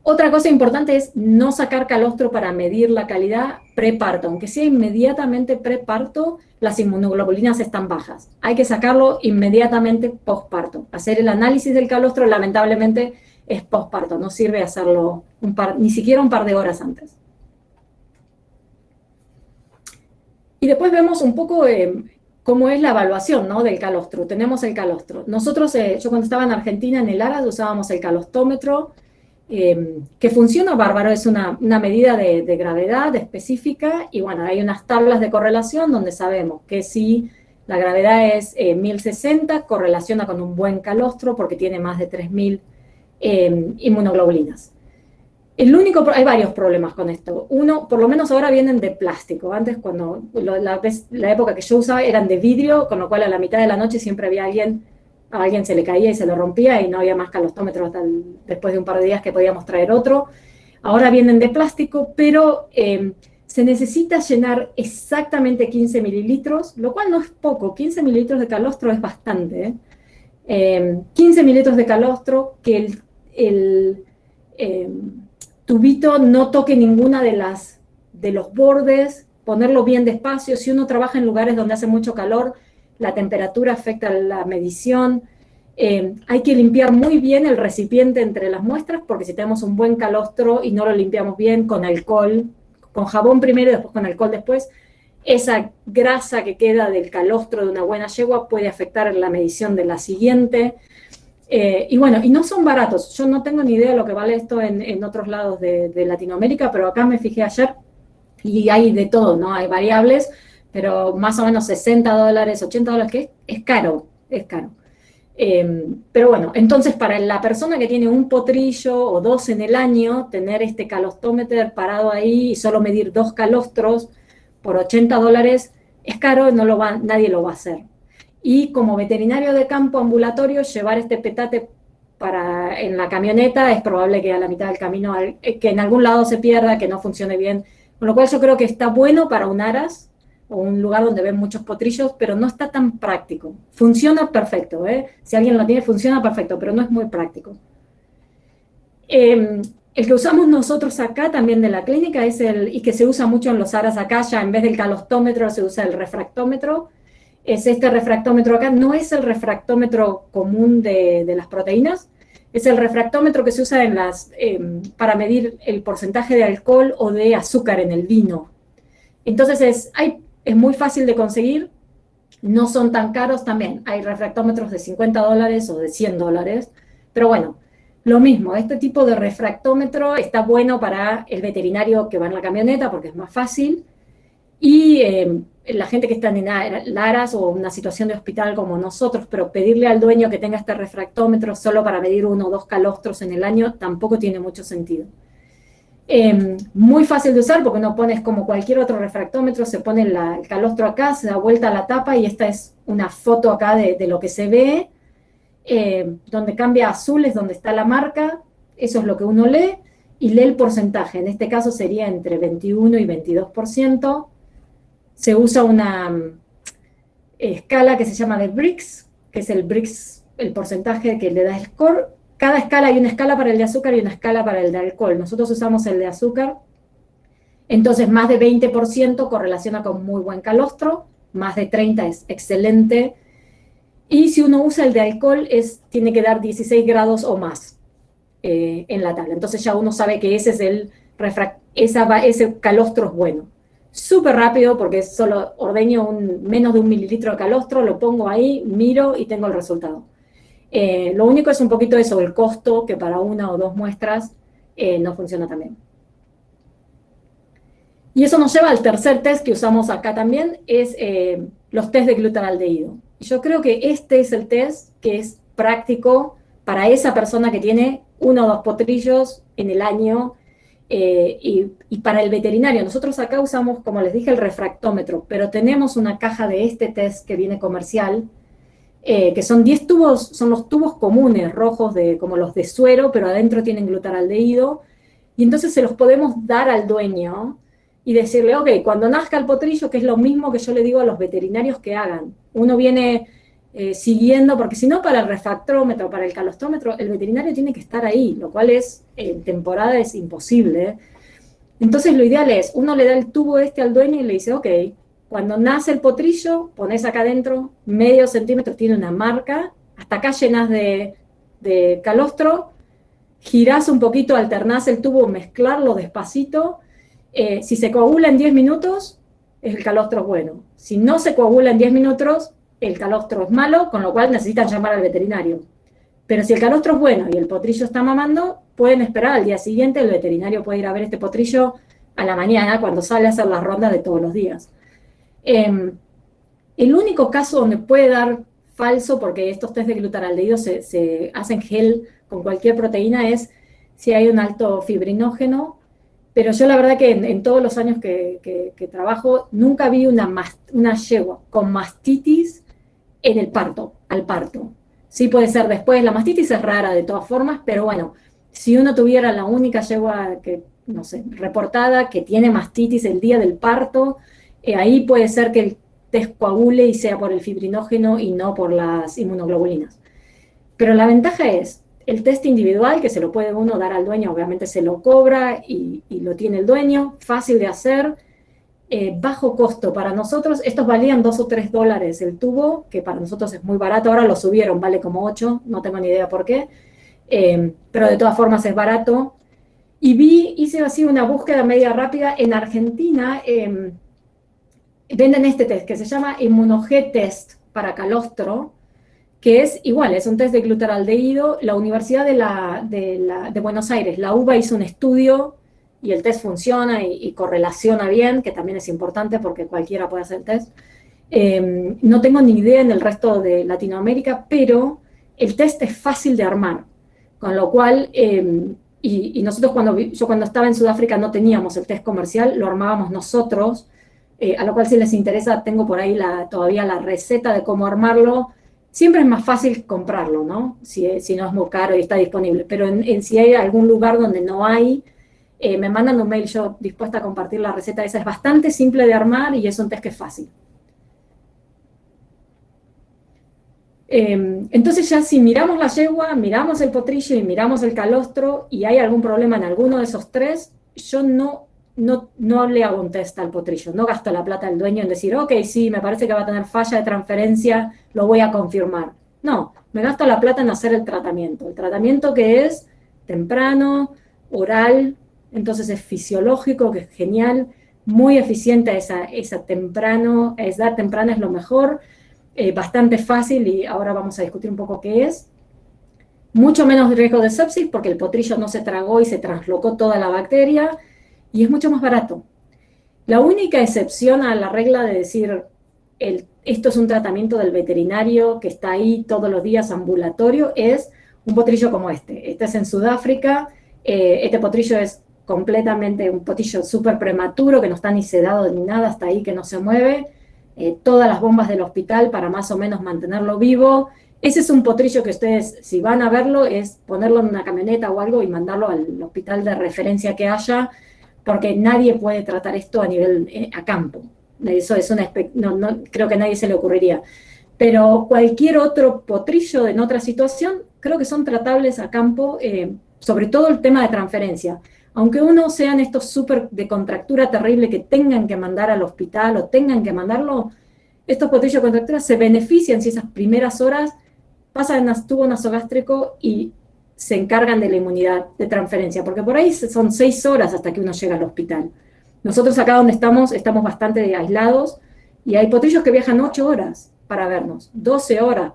[SPEAKER 2] Otra cosa importante es no sacar calostro para medir la calidad preparto. Aunque sea inmediatamente preparto, las inmunoglobulinas están bajas. Hay que sacarlo inmediatamente postparto. Hacer el análisis del calostro, lamentablemente, es postparto. No sirve hacerlo ni siquiera un par de horas antes. Y después vemos un poco cómo es la evaluación, ¿no?, del calostro. Tenemos el calostro. Nosotros, yo cuando estaba en Argentina, en el ARAS, usábamos el calostómetro, que funciona bárbaro, es una medida de gravedad específica, y bueno, hay unas tablas de correlación donde sabemos que si la gravedad es 1060, correlaciona con un buen calostro porque tiene más de 3000 inmunoglobulinas. Hay varios problemas con esto. Uno, por lo menos ahora vienen de plástico. Antes, cuando la época que yo usaba, eran de vidrio, con lo cual a la mitad de la noche siempre había a alguien se le caía y se lo rompía y no había más calostómetro hasta después de un par de días que podíamos traer otro. Ahora vienen de plástico, pero se necesita llenar exactamente 15 mililitros, lo cual no es poco. 15 mililitros de calostro es bastante. 15 mililitros de calostro, que el tubito no toque ninguna de los bordes, ponerlo bien despacio. Si uno trabaja en lugares donde hace mucho calor, la temperatura afecta la medición. Hay que limpiar muy bien el recipiente entre las muestras, porque si tenemos un buen calostro y no lo limpiamos bien con alcohol, con jabón primero y después con alcohol después, esa grasa que queda del calostro de una buena yegua puede afectar la medición de la siguiente. Y bueno, y no son baratos. Yo no tengo ni idea de lo que vale esto en otros lados de Latinoamérica, pero acá me fijé ayer y hay de todo, ¿no? Hay variables, pero más o menos $60, $80, que es caro, es caro. Pero bueno, entonces para la persona que tiene un potrillo o dos en el año, tener este calostómetro parado ahí y solo medir 2 calostros por $80 es caro, nadie lo va a hacer. Y como veterinario de campo ambulatorio, llevar este petate en la camioneta es probable que a la mitad del camino, que en algún lado se pierda, que no funcione bien. Con lo cual yo creo que está bueno para un aras o un lugar donde ven muchos potrillos, pero no está tan práctico. Funciona perfecto, ¿eh? Si alguien lo tiene, funciona perfecto, pero no es muy práctico. El que usamos nosotros acá también de la clínica y que se usa mucho en los aras acá, ya en vez del calostómetro se usa el refractómetro. Es este refractómetro acá, no es el refractómetro común de las proteínas, es el refractómetro que se usa para medir el porcentaje de alcohol o de azúcar en el vino. Entonces es muy fácil de conseguir, no son tan caros también. Hay refractómetros de $50 o de $100, pero bueno, lo mismo, este tipo de refractómetro está bueno para el veterinario que va en la camioneta porque es más fácil, y la gente que está en aras o una situación de hospital como nosotros, pero pedirle al dueño que tenga este refractómetro solo para medir 1 o 2 calostros en el año tampoco tiene mucho sentido. Muy fácil de usar porque uno pone como cualquier otro refractómetro, se pone el calostro acá, se da vuelta a la tapa y esta es una foto acá de lo que se ve, donde cambia a azul es donde está la marca, eso es lo que uno lee, y lee el porcentaje, en este caso sería entre 21 y 22%. Se usa una escala que se llama de Brix, que es el porcentaje que le da el score. Cada escala, hay una escala para el de azúcar y una escala para el de alcohol. Nosotros usamos el de azúcar, entonces más de 20% correlaciona con muy buen calostro, más de 30 es excelente, y si uno usa el de alcohol tiene que dar 16 grados o más en la tabla. Entonces ya uno sabe que ese es ese calostro es bueno. Súper rápido porque solo ordeño menos de 1 mililitro de calostro, lo pongo ahí, miro y tengo el resultado. Lo único es un poquito eso, el costo, que para 1 o 2 muestras no funciona tan bien. Y eso nos lleva al tercer test que usamos acá también, es los test de glutaraldehído. Yo creo que este es el test que es práctico para esa persona que tiene 1 o 2 potrillos en el año, y para el veterinario. Nosotros acá usamos, como les dije, el refractómetro, pero tenemos una caja de este test que viene comercial, que son 10 tubos, son los tubos comunes, rojos, como los de suero, pero adentro tienen glutaraldehído, y entonces se los podemos dar al dueño y decirle, ok, cuando nazca el potrillo, que es lo mismo que yo le digo a los veterinarios que hagan, uno viene siguiendo, porque si no para el refractómetro, para el calostómetro, el veterinario tiene que estar ahí, lo cual en temporada es imposible. Entonces lo ideal es, uno le da el tubo al dueño y le dice, ok, cuando nace el potrillo, pones acá adentro, medio centímetro, tiene una marca, hasta acá llenas de calostro, girás un poquito, alternás el tubo, mezclarlo despacito, si se coagula en 10 minutos, el calostro es bueno. Si no se coagula en 10 minutos, el calostro es malo, con lo cual necesitan llamar al veterinario. Pero si el calostro es bueno y el potrillo está mamando, pueden esperar al día siguiente, el veterinario puede ir a ver este potrillo a la mañana, cuando sale a hacer las rondas de todos los días. El único caso donde puede dar falso, porque estos test de glutaraldehído se hacen gel con cualquier proteína, es si hay un alto fibrinógeno, pero yo la verdad que en todos los años que trabajo, nunca vi una yegua con mastitis en el al parto. Sí puede ser después, la mastitis es rara de todas formas, pero bueno, si uno tuviera la única yegua no sé, reportada que tiene mastitis el día del parto, ahí puede ser que el test coagule y sea por el fibrinógeno y no por las inmunoglobulinas. Pero la ventaja es el test individual, que se lo puede uno dar al dueño, obviamente se lo cobra y lo tiene el dueño, fácil de hacer, bajo costo para nosotros. Estos valían $2 o $3 el tubo, que para nosotros es muy barato, ahora lo subieron, vale como 8, no tengo ni idea por qué, pero de todas formas es barato. Y hice así una búsqueda media rápida. En Argentina venden este test que se llama Immunogen Test para calostro, que es igual, es un test de glutaraldehído. La Universidad de Buenos Aires, la UBA, hizo un estudio y el test funciona y correlaciona bien, que también es importante porque cualquiera puede hacer el test. No tengo ni idea en el resto de Latinoamérica, pero el test es fácil de armar, con lo cual, y nosotros yo cuando estaba en Sudáfrica no teníamos el test comercial, lo armábamos nosotros, a lo cual si les interesa tengo por ahí todavía la receta de cómo armarlo. Siempre es más fácil comprarlo, ¿no? Si no es muy caro y está disponible, pero si hay algún lugar donde no hay, me mandan un mail, yo dispuesta a compartir la receta. Esa es bastante simple de armar y es un test que es fácil. Entonces ya si miramos la yegua, miramos el potrillo y miramos el calostro y hay algún problema en alguno de esos tres, yo no le hago un test al potrillo, no gasto la plata del dueño en decir, ok, sí, me parece que va a tener falla de transferencia, lo voy a confirmar. No, me gasto la plata en hacer el tratamiento que es temprano, oral, entonces es fisiológico, que es genial, muy eficiente a esa edad temprana es lo mejor, bastante fácil, y ahora vamos a discutir un poco qué es. Mucho menos riesgo de sepsis porque el potrillo no se tragó y se translocó toda la bacteria, y es mucho más barato. La única excepción a la regla de decir esto es un tratamiento del veterinario que está ahí todos los días ambulatorio es un potrillo como este. Este es en Sudáfrica, este potrillo es completamente un potrillo súper prematuro que no está ni sedado ni nada, hasta ahí que no se mueve, todas las bombas del hospital para más o menos mantenerlo vivo. Ese es un potrillo que ustedes, si van a verlo, es ponerlo en una camioneta o algo y mandarlo al hospital de referencia que haya, porque nadie puede tratar esto a nivel, a campo. Eso es no creo que a nadie se le ocurriría. Pero cualquier otro potrillo en otra situación, creo que son tratables a campo, sobre todo el tema de transferencia. Aunque uno sean estos súper de contractura terrible que tengan que mandar al hospital o tengan que mandarlo, estos potrillos de contractura se benefician si esas primeras horas pasan al tubo nasogástrico y se encargan de la inmunidad de transferencia, porque por ahí son 6 horas hasta que uno llega al hospital. Nosotros acá donde estamos bastante aislados y hay potrillos que viajan 8 horas para vernos, 12 horas.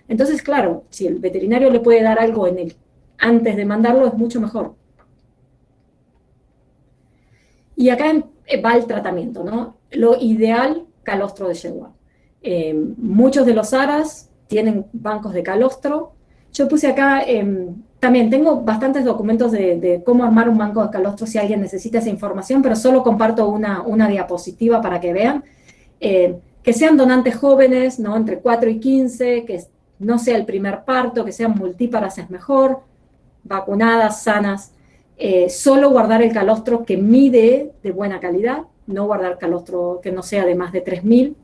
[SPEAKER 2] Entonces, claro, si el veterinario le puede dar algo antes de mandarlo, es mucho mejor. Y acá va el tratamiento, ¿no? Lo ideal, calostro de yegua. Muchos de los aras tienen bancos de calostro. Yo puse acá, también tengo bastantes documentos de cómo armar un banco de calostro si alguien necesita esa información, pero solo comparto una diapositiva para que vean. Que sean donantes jóvenes, ¿no? Entre 4 y 15, que no sea el primer parto, que sean multíparas es mejor, vacunadas, sanas. Solo guardar el calostro que mide de buena calidad, no guardar calostro que no sea de más de 3000.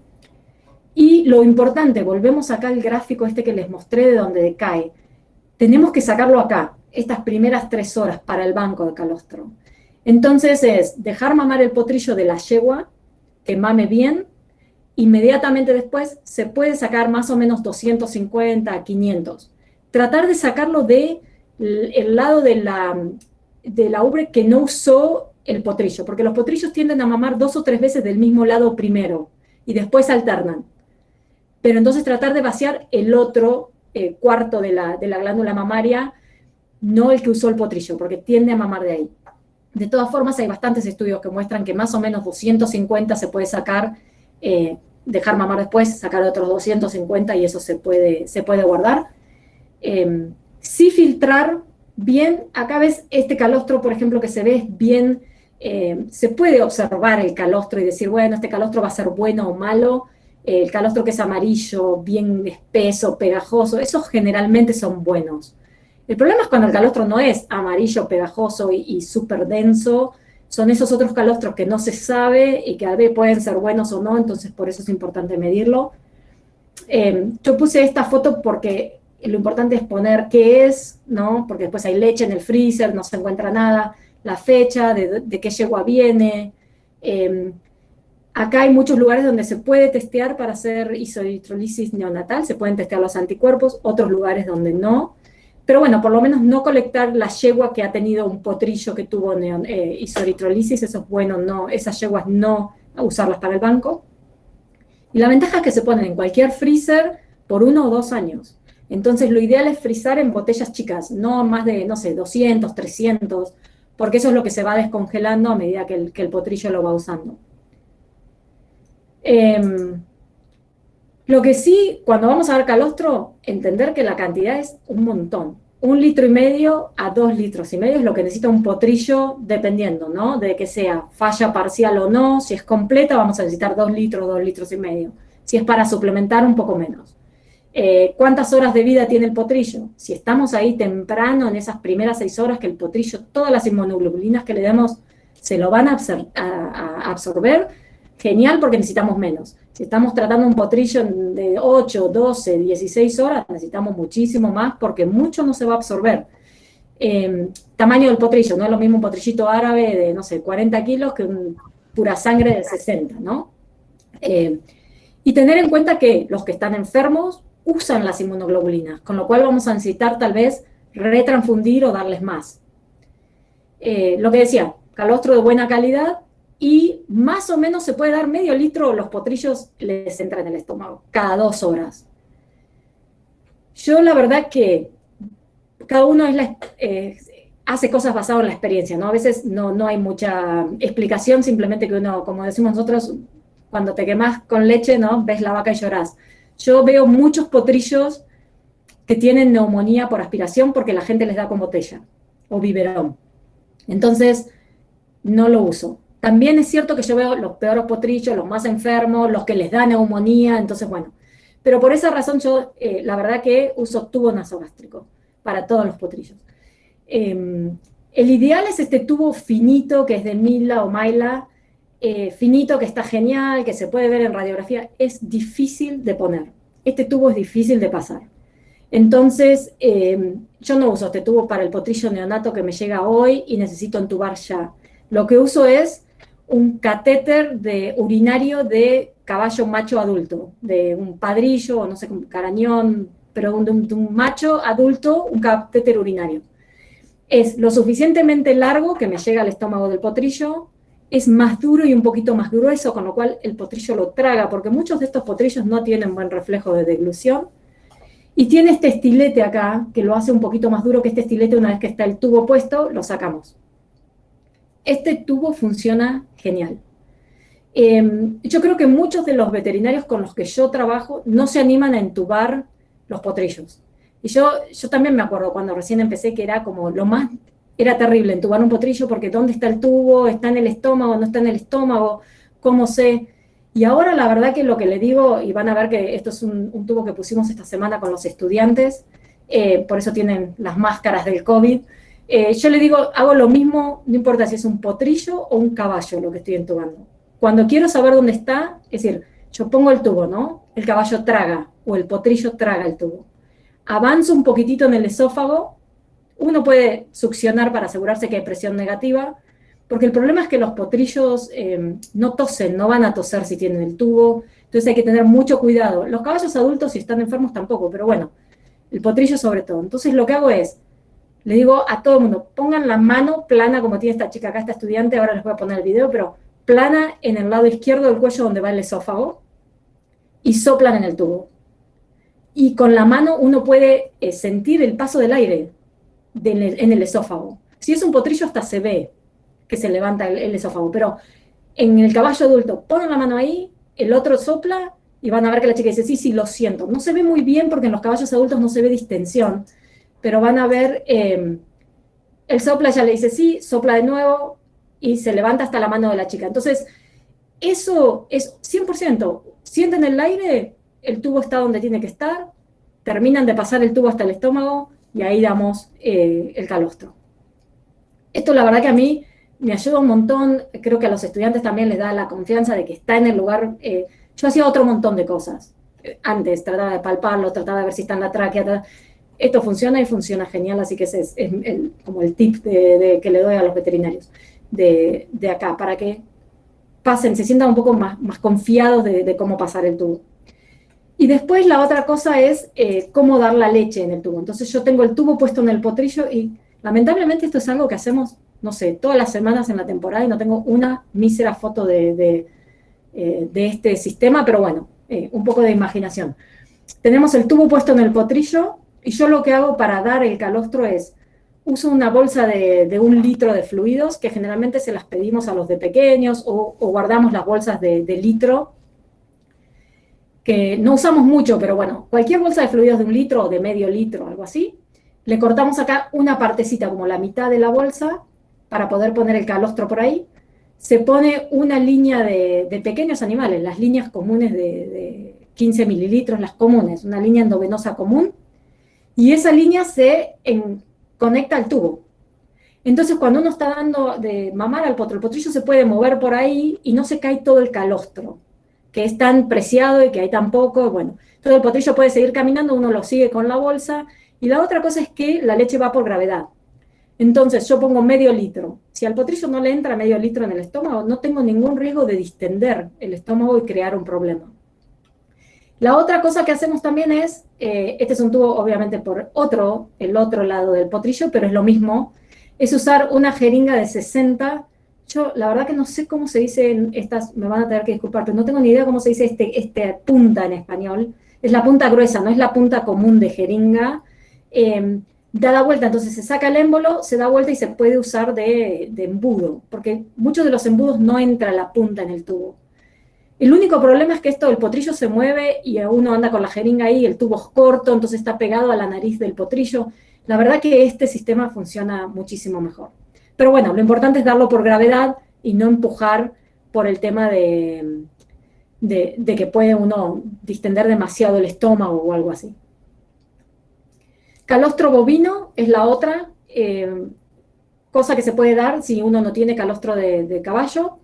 [SPEAKER 2] Y lo importante, volvemos acá al gráfico este que les mostré de donde decae. Tenemos que sacarlo acá, estas primeras 3 horas para el banco de calostro. Entonces es dejar mamar el potrillo de la yegua, que mame bien, inmediatamente después se puede sacar más o menos 250 a 500. Tratar de sacarlo del lado de la ubre que no usó el potrillo, porque los potrillos tienden a mamar 2 o 3 veces del mismo lado primero, y después alternan. Pero entonces tratar de vaciar el otro cuarto de la glándula mamaria, no el que usó el potrillo, porque tiende a mamar de ahí. De todas formas, hay bastantes estudios que muestran que más o menos 250 se puede sacar, dejar mamar después, sacar otros 250 y eso se puede guardar. Sí filtrar bien, acá ves este calostro, por ejemplo, que se ve bien, se puede observar el calostro y decir, bueno, este calostro va a ser bueno o malo. El calostro que es amarillo, bien espeso, pegajoso, esos generalmente son buenos. El problema es cuando el calostro no es amarillo, pegajoso y súper denso, son esos otros calostros que no se sabe y que a veces pueden ser buenos o no, entonces por eso es importante medirlo. Yo puse esta foto porque lo importante es poner qué es, ¿no? Porque después hay leche en el freezer, no se encuentra nada, la fecha, de qué yegua viene. Acá hay muchos lugares donde se puede testear para hacer isoeritrolisis neonatal, se pueden testear los anticuerpos, otros lugares donde no. Pero bueno, por lo menos no colectar la yegua que ha tenido un potrillo que tuvo isoeritrolisis, eso es bueno, no, esas yeguas no usarlas para el banco. Y la ventaja es que se ponen en cualquier freezer por 1 o 2 años. Entonces lo ideal es frizar en botellas chicas, no más de, no sé, 200, 300, porque eso es lo que se va descongelando a medida que el potrillo lo va usando. Lo que sí, cuando vamos a dar calostro, entender que la cantidad es un montón. 1,5 litros a 2,5 litros es lo que necesita un potrillo, dependiendo, ¿no? De que sea falla parcial o no. Si es completa, vamos a necesitar 2 litros, 2,5 litros. Si es para suplementar, un poco menos. ¿Cuántas horas de vida tiene el potrillo? Si estamos ahí temprano, en esas primeras 6 horas, que el potrillo, todas las inmunoglobulinas que le demos se lo van a absorber, genial, porque necesitamos menos. Si estamos tratando un potrillo de 8, 12, 16 horas, necesitamos muchísimo más porque mucho no se va a absorber. Tamaño del potrillo, no es lo mismo un potrillito árabe de, no sé, 40 kilos que un pura sangre de 60, ¿no? Y tener en cuenta que los que están enfermos usan las inmunoglobulinas, con lo cual vamos a necesitar tal vez retransfundir o darles más. Lo que decía, calostro de buena calidad, y más o menos se puede dar medio litro, los potrillos les entran en el estómago, cada 2 horas. Yo la verdad que cada uno hace cosas basadas en la experiencia, ¿no? A veces no hay mucha explicación, simplemente que uno, como decimos nosotros, cuando te quemás con leche, ¿no? Ves la vaca y llorás. Yo veo muchos potrillos que tienen neumonía por aspiración porque la gente les da con botella o biberón. Entonces, no lo uso. También es cierto que yo veo los peores potrillos, los más enfermos, los que les da neumonía, entonces bueno. Pero por esa razón yo, la verdad que uso tubo nasogástrico para todos los potrillos. El ideal es este tubo finito, que es de Mila o Myla, finito, que está genial, que se puede ver en radiografía. Es difícil de poner. Este tubo es difícil de pasar. Entonces, yo no uso este tubo para el potrillo neonato que me llega hoy y necesito entubar ya. Lo que uso es un catéter de urinario de caballo macho adulto, de un padrillo, o no sé, un carañón, pero de un macho adulto, un catéter urinario. Es lo suficientemente largo que me llega al estómago del potrillo, es más duro y un poquito más grueso, con lo cual el potrillo lo traga, porque muchos de estos potrillos no tienen buen reflejo de deglución. Y tiene este estilete acá, que lo hace un poquito más duro, que este estilete, una vez que está el tubo puesto, lo sacamos. Este tubo funciona genial. Yo creo que muchos de los veterinarios con los que yo trabajo no se animan a entubar los potrillos. Y yo también me acuerdo cuando recién empecé que era como era terrible entubar un potrillo porque ¿dónde está el tubo? ¿Está en el estómago? ¿No está en el estómago? ¿Cómo sé? Y ahora la verdad que lo que le digo, y van a ver que esto es un tubo que pusimos esta semana con los estudiantes, por eso tienen las máscaras del COVID. Yo le digo, hago lo mismo, no importa si es un potrillo o un caballo lo que estoy entubando. Cuando quiero saber dónde está, es decir, yo pongo el tubo, ¿no? El caballo traga, o el potrillo traga el tubo. Avanzo un poquitito en el esófago, uno puede succionar para asegurarse que hay presión negativa, porque el problema es que los potrillos no tosen, no van a toser si tienen el tubo, entonces hay que tener mucho cuidado. Los caballos adultos, si están enfermos, tampoco, pero bueno, el potrillo sobre todo. Entonces lo que hago es, le digo a todo el mundo, pongan la mano plana, como tiene esta chica acá, esta estudiante, ahora les voy a poner el video, pero plana en el lado izquierdo del cuello donde va el esófago, y soplan en el tubo. Y con la mano uno puede sentir el paso del aire en el esófago. Si es un potrillo hasta se ve que se levanta el esófago, pero en el caballo adulto ponen la mano ahí, el otro sopla, y van a ver que la chica dice, sí, lo siento. No se ve muy bien porque en los caballos adultos no se ve distensión, pero van a ver, el sopla, ya le dice sí, sopla de nuevo, y se levanta hasta la mano de la chica. Entonces, eso es 100%. Sienten el aire, el tubo está donde tiene que estar, terminan de pasar el tubo hasta el estómago, y ahí damos el calostro. Esto la verdad que a mí me ayuda un montón, creo que a los estudiantes también les da la confianza de que está en el lugar. Yo hacía otro montón de cosas. Antes trataba de palparlo, trataba de ver si está en la tráquea. Esto funciona y funciona genial, así que ese es como el tip que le doy a los veterinarios de acá, para que pasen, se sientan un poco más confiados de cómo pasar el tubo. Y después la otra cosa es cómo dar la leche en el tubo. Entonces yo tengo el tubo puesto en el potrillo y lamentablemente esto es algo que hacemos, no sé, todas las semanas en la temporada y no tengo una mísera foto de este sistema, pero bueno, un poco de imaginación. Tenemos el tubo puesto en el potrillo y yo lo que hago para dar el calostro es, uso una bolsa de 1 litro de fluidos, que generalmente se las pedimos a los de pequeños o guardamos las bolsas de litro. que no usamos mucho, pero bueno, cualquier bolsa de fluidos de 1 litro o de medio litro, algo así, le cortamos acá una partecita, como la mitad de la bolsa, para poder poner el calostro por ahí. Se pone una línea de pequeños animales, las líneas comunes de 15 mililitros, las comunes, una línea endovenosa común, y esa línea se conecta al tubo. Entonces, cuando uno está dando de mamar al potro, el potrillo se puede mover por ahí y no se cae todo el calostro, que es tan preciado y que hay tan poco, bueno. Entonces el potrillo puede seguir caminando, uno lo sigue con la bolsa, y la otra cosa es que la leche va por gravedad. Entonces yo pongo medio litro. Si al potrillo no le entra medio litro en el estómago, no tengo ningún riesgo de distender el estómago y crear un problema. La otra cosa que hacemos también es, este es un tubo obviamente por el otro lado del potrillo, pero es lo mismo, es usar una jeringa de 60. Yo la verdad que no sé cómo se dice estas, me van a tener que disculpar, pero no tengo ni idea cómo se dice este punta en español. Es la punta gruesa, no es la punta común de jeringa. Da la vuelta, entonces se saca el émbolo, se da vuelta y se puede usar de embudo, porque muchos de los embudos no entra la punta en el tubo. El único problema es que el potrillo se mueve y uno anda con la jeringa ahí, el tubo es corto, entonces está pegado a la nariz del potrillo. La verdad que este sistema funciona muchísimo mejor. Pero bueno, lo importante es darlo por gravedad y no empujar por el tema de que puede uno distender demasiado el estómago o algo así. Calostro bovino es la otra cosa que se puede dar si uno no tiene calostro de caballo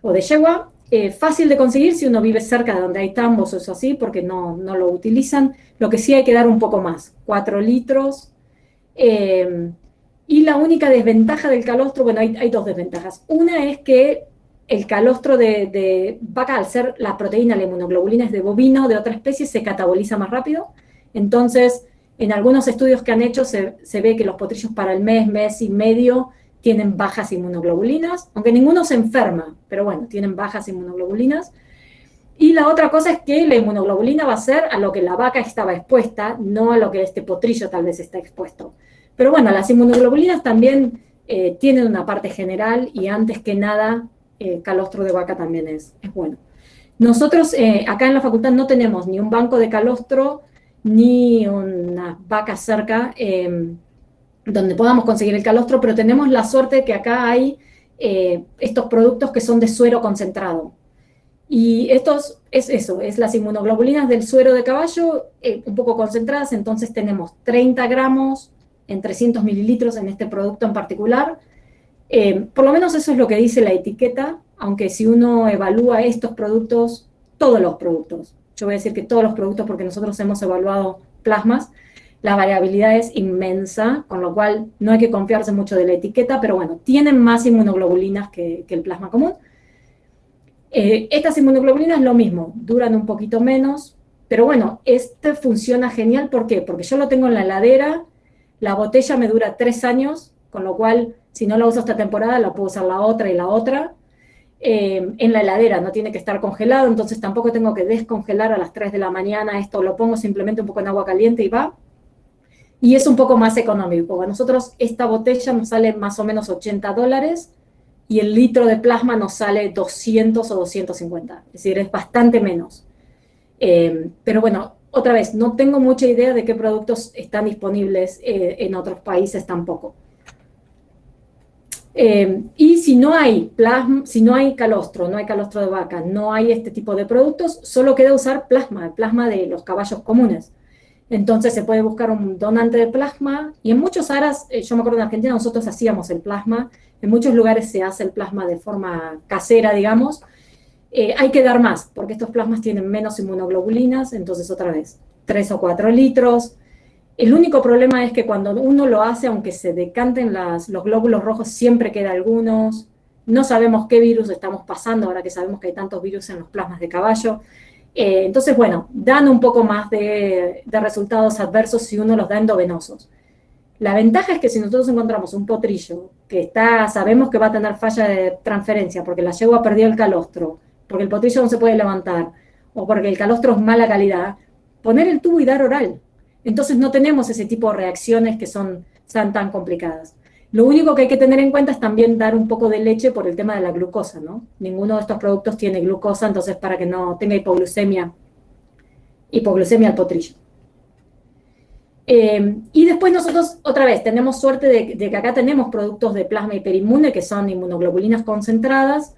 [SPEAKER 2] o de yegua. Fácil de conseguir si uno vive cerca de donde hay tambos o eso así, porque no lo utilizan. Lo que sí hay que dar un poco más, 4 litros. Y la única desventaja del calostro, bueno, hay 2 desventajas. Una es que el calostro de vaca, al ser la proteína, la inmunoglobulina es de bovino, de otra especie, se cataboliza más rápido. Entonces, en algunos estudios que han hecho se ve que los potrillos para el mes y medio tienen bajas inmunoglobulinas, aunque ninguno se enferma, pero bueno, tienen bajas inmunoglobulinas. Y la otra cosa es que la inmunoglobulina va a ser a lo que la vaca estaba expuesta, no a lo que este potrillo tal vez está expuesto. Pero bueno, las inmunoglobulinas también tienen una parte general y antes que nada, calostro de vaca también es bueno. Nosotros acá en la facultad no tenemos ni un banco de calostro, ni una vaca cerca donde podamos conseguir el calostro, pero tenemos la suerte de que acá hay estos productos que son de suero concentrado. Y estos es las inmunoglobulinas del suero de caballo, un poco concentradas, entonces tenemos 30 gramos en 300 mililitros en este producto en particular. Por lo menos eso es lo que dice la etiqueta, aunque si uno evalúa estos productos, todos los productos, yo voy a decir que todos los productos porque nosotros hemos evaluado plasmas, la variabilidad es inmensa, con lo cual no hay que confiarse mucho de la etiqueta, pero bueno, tienen más inmunoglobulinas que el plasma común. Estas inmunoglobulinas lo mismo, duran un poquito menos, pero bueno, este funciona genial, ¿por qué? Porque yo lo tengo en la heladera, la botella me dura 3 años, con lo cual si no la uso esta temporada, la puedo usar la otra y la otra. En la heladera, no tiene que estar congelado, entonces tampoco tengo que descongelar a las 3 de la mañana, esto lo pongo simplemente un poco en agua caliente y va. Y es un poco más económico. A nosotros esta botella nos sale más o menos $80 y el litro de plasma nos sale 200 o 250, es decir, es bastante menos. Pero bueno, otra vez, no tengo mucha idea de qué productos están disponibles en otros países tampoco. Y si no hay plasma, si no hay calostro, no hay calostro de vaca, no hay este tipo de productos, solo queda usar plasma, el plasma de los caballos comunes. Entonces se puede buscar un donante de plasma, y en muchos aras, yo me acuerdo en Argentina nosotros hacíamos el plasma, en muchos lugares se hace el plasma de forma casera, digamos. Hay que dar más, porque estos plasmas tienen menos inmunoglobulinas, entonces otra vez, 3 o 4 litros. El único problema es que cuando uno lo hace, aunque se decanten los glóbulos rojos, siempre queda algunos. No sabemos qué virus estamos pasando, ahora que sabemos que hay tantos virus en los plasmas de caballo. Entonces, bueno, dan un poco más de resultados adversos si uno los da endovenosos. La ventaja es que si nosotros encontramos un potrillo que sabemos que va a tener falla de transferencia porque la yegua perdió el calostro, porque el potrillo no se puede levantar, o porque el calostro es mala calidad, poner el tubo y dar oral. Entonces no tenemos ese tipo de reacciones que son tan complicadas. Lo único que hay que tener en cuenta es también dar un poco de leche por el tema de la glucosa, ¿no? Ninguno de estos productos tiene glucosa, entonces para que no tenga hipoglucemia hipoglucemia al potrillo. Y después nosotros, otra vez, tenemos suerte de que acá tenemos productos de plasma hiperinmune, que son inmunoglobulinas concentradas,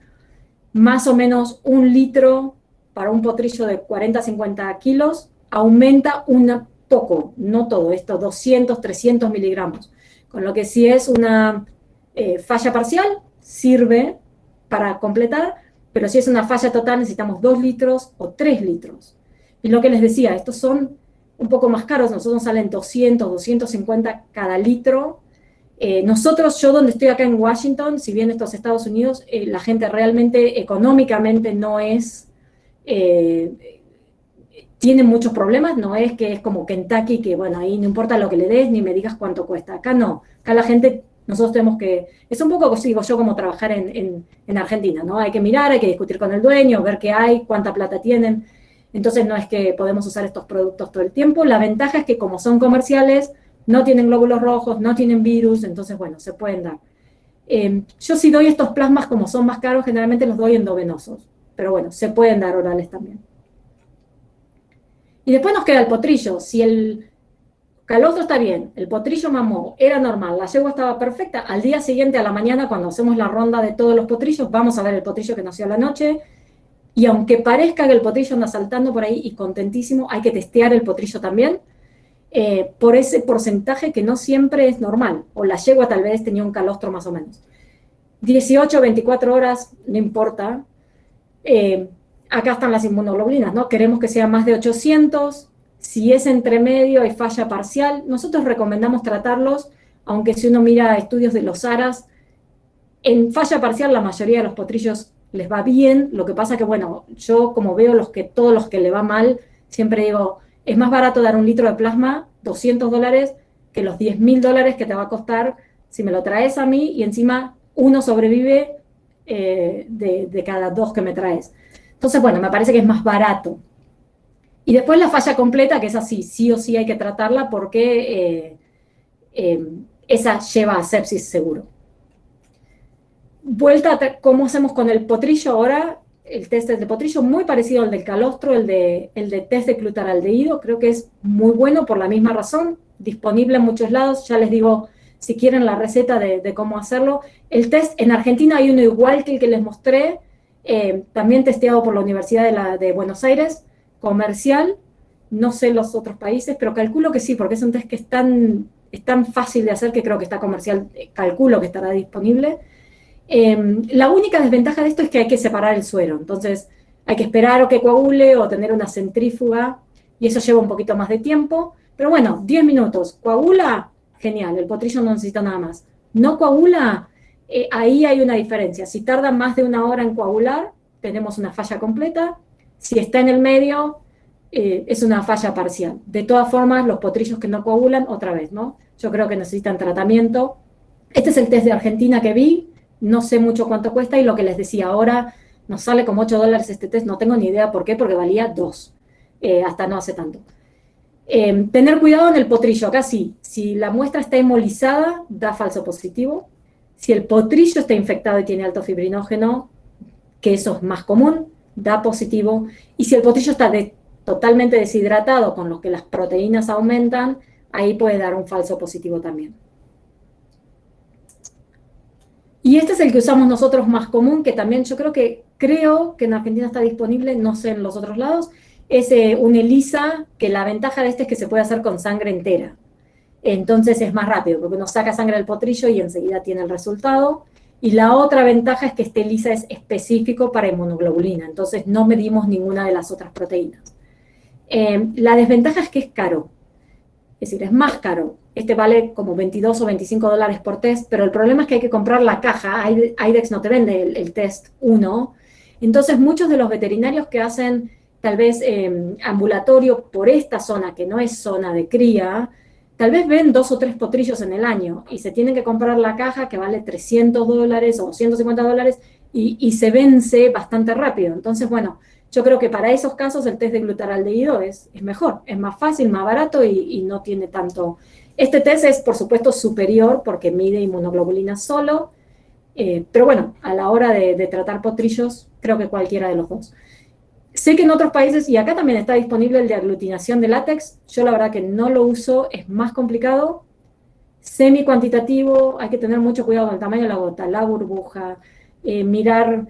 [SPEAKER 2] más o menos 1 litro para un potrillo de 40 a 50 kilos, aumenta un poco, no todo esto, 200, 300 miligramos. Con lo que si es una falla parcial, sirve para completar, pero si es una falla total necesitamos 2 litros o 3 litros. Y lo que les decía, estos son un poco más caros, nosotros salen 200, 250 cada litro. Yo donde estoy acá en Washington, si bien estos Estados Unidos, la gente realmente económicamente no es, tiene muchos problemas, no es que es como Kentucky, que bueno, ahí no importa lo que le des, ni me digas cuánto cuesta. Acá no, acá la gente, nosotros tenemos que, es un poco, digo yo, como trabajar en Argentina, ¿no? Hay que mirar, hay que discutir con el dueño, ver qué hay, cuánta plata tienen. Entonces no es que podemos usar estos productos todo el tiempo. La ventaja es que como son comerciales, no tienen glóbulos rojos, no tienen virus, entonces bueno, se pueden dar. Yo si doy estos plasmas como son más caros, generalmente los doy endovenosos, pero bueno, se pueden dar orales también. Y después nos queda el potrillo. Si el calostro está bien, el potrillo mamó, era normal, la yegua estaba perfecta, al día siguiente a la mañana cuando hacemos la ronda de todos los potrillos, vamos a ver el potrillo que nació a la noche. Y aunque parezca que el potrillo anda saltando por ahí y contentísimo, hay que testear el potrillo también, por ese porcentaje que no siempre es normal, o la yegua tal vez tenía un calostro más o menos. 18, 24 horas, no importa. Acá están las inmunoglobulinas, ¿no? Queremos que sea más de 800, si es entre medio hay falla parcial, nosotros recomendamos tratarlos, aunque si uno mira estudios de los ARAS, en falla parcial la mayoría de los potrillos les va bien, lo que pasa que, bueno, yo como veo todos los que le va mal, siempre digo, es más barato dar 1 litro de plasma, $200, que los $10.000 que te va a costar si me lo traes a mí y encima uno sobrevive de cada 2 que me traes. Entonces, bueno, me parece que es más barato. Y después la falla completa, que es así, sí o sí hay que tratarla porque esa lleva a sepsis seguro. Vuelta a cómo hacemos con el potrillo ahora, el test de potrillo muy parecido al del calostro, el de test de glutaraldehído, creo que es muy bueno por la misma razón, disponible en muchos lados, ya les digo, si quieren la receta de cómo hacerlo. El test, en Argentina hay uno igual que el que les mostré, también testeado por la Universidad de Buenos Aires, comercial, no sé los otros países, pero calculo que sí, porque es un test que es tan fácil de hacer que creo que está comercial, calculo que estará disponible. La única desventaja de esto es que hay que separar el suero, entonces hay que esperar o que coagule o tener una centrífuga y eso lleva un poquito más de tiempo, pero bueno, 10 minutos, coagula, genial, el potrillo no necesita nada más. No coagula, ahí hay una diferencia, si tarda más de 1 hora en coagular, tenemos una falla completa, si está en el medio, es una falla parcial. De todas formas, los potrillos que no coagulan, otra vez, ¿no? Yo creo que necesitan tratamiento. Este es el test de Argentina que vi, no sé mucho cuánto cuesta y lo que les decía ahora, nos sale como $8 este test, no tengo ni idea por qué, porque valía 2, hasta no hace tanto. Tener cuidado en el potrillo, acá sí, si la muestra está hemolizada, da falso positivo. Si el potrillo está infectado y tiene alto fibrinógeno, que eso es más común, da positivo. Y si el potrillo está totalmente deshidratado, con lo que las proteínas aumentan, ahí puede dar un falso positivo también. Y este es el que usamos nosotros más común, que también yo creo que en Argentina está disponible, no sé en los otros lados, es un ELISA, que la ventaja de este es que se puede hacer con sangre entera. Entonces es más rápido, porque uno saca sangre del potrillo y enseguida tiene el resultado. Y la otra ventaja es que este ELISA es específico para inmunoglobulina, entonces no medimos ninguna de las otras proteínas. La desventaja es que es caro, es decir, es más caro. Este vale como $22 o $25 por test, pero el problema es que hay que comprar la caja, IDEXX no te vende el test 1, entonces muchos de los veterinarios que hacen tal vez ambulatorio por esta zona, que no es zona de cría, tal vez ven 2 o 3 potrillos en el año y se tienen que comprar la caja que vale $300 o $150 y se vence bastante rápido. Entonces, bueno, yo creo que para esos casos el test de glutaraldehído es mejor, es más fácil, más barato y no tiene tanto. Este test es, por supuesto, superior porque mide inmunoglobulina solo, pero bueno, a la hora de tratar potrillos, creo que cualquiera de los dos. Sé que en otros países, y acá también está disponible el de aglutinación de látex, yo la verdad que no lo uso, es más complicado, semi-cuantitativo, hay que tener mucho cuidado con el tamaño de la gota, la burbuja, mirar,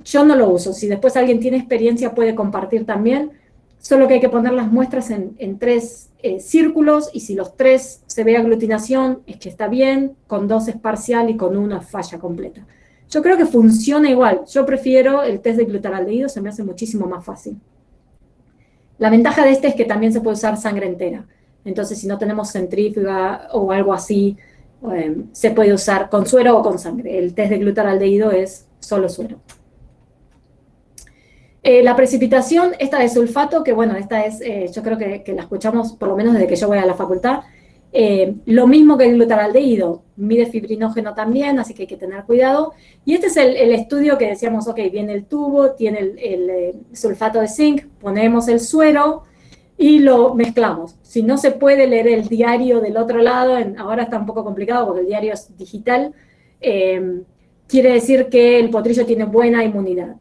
[SPEAKER 2] yo no lo uso, si después alguien tiene experiencia puede compartir también, solo que hay que poner las muestras en 3 círculos, y si los 3 se ve aglutinación, es que está bien, con 2 es parcial y con 1 es falla completa. Yo creo que funciona igual, yo prefiero el test de glutaraldehído, se me hace muchísimo más fácil. La ventaja de este es que también se puede usar sangre entera, entonces si no tenemos centrífuga o algo así, se puede usar con suero o con sangre. El test de glutaraldehído es solo suero. La precipitación, esta de sulfato, que bueno, esta es, yo creo que la escuchamos por lo menos desde que yo voy a la facultad, lo mismo que el glutaraldehído, mide fibrinógeno también, así que hay que tener cuidado. Y este es el estudio que decíamos, ok, viene el tubo, tiene el sulfato de zinc, ponemos el suero y lo mezclamos. Si no se puede leer el diario del otro lado, ahora está un poco complicado porque el diario es digital, quiere decir que el potrillo tiene buena inmunidad.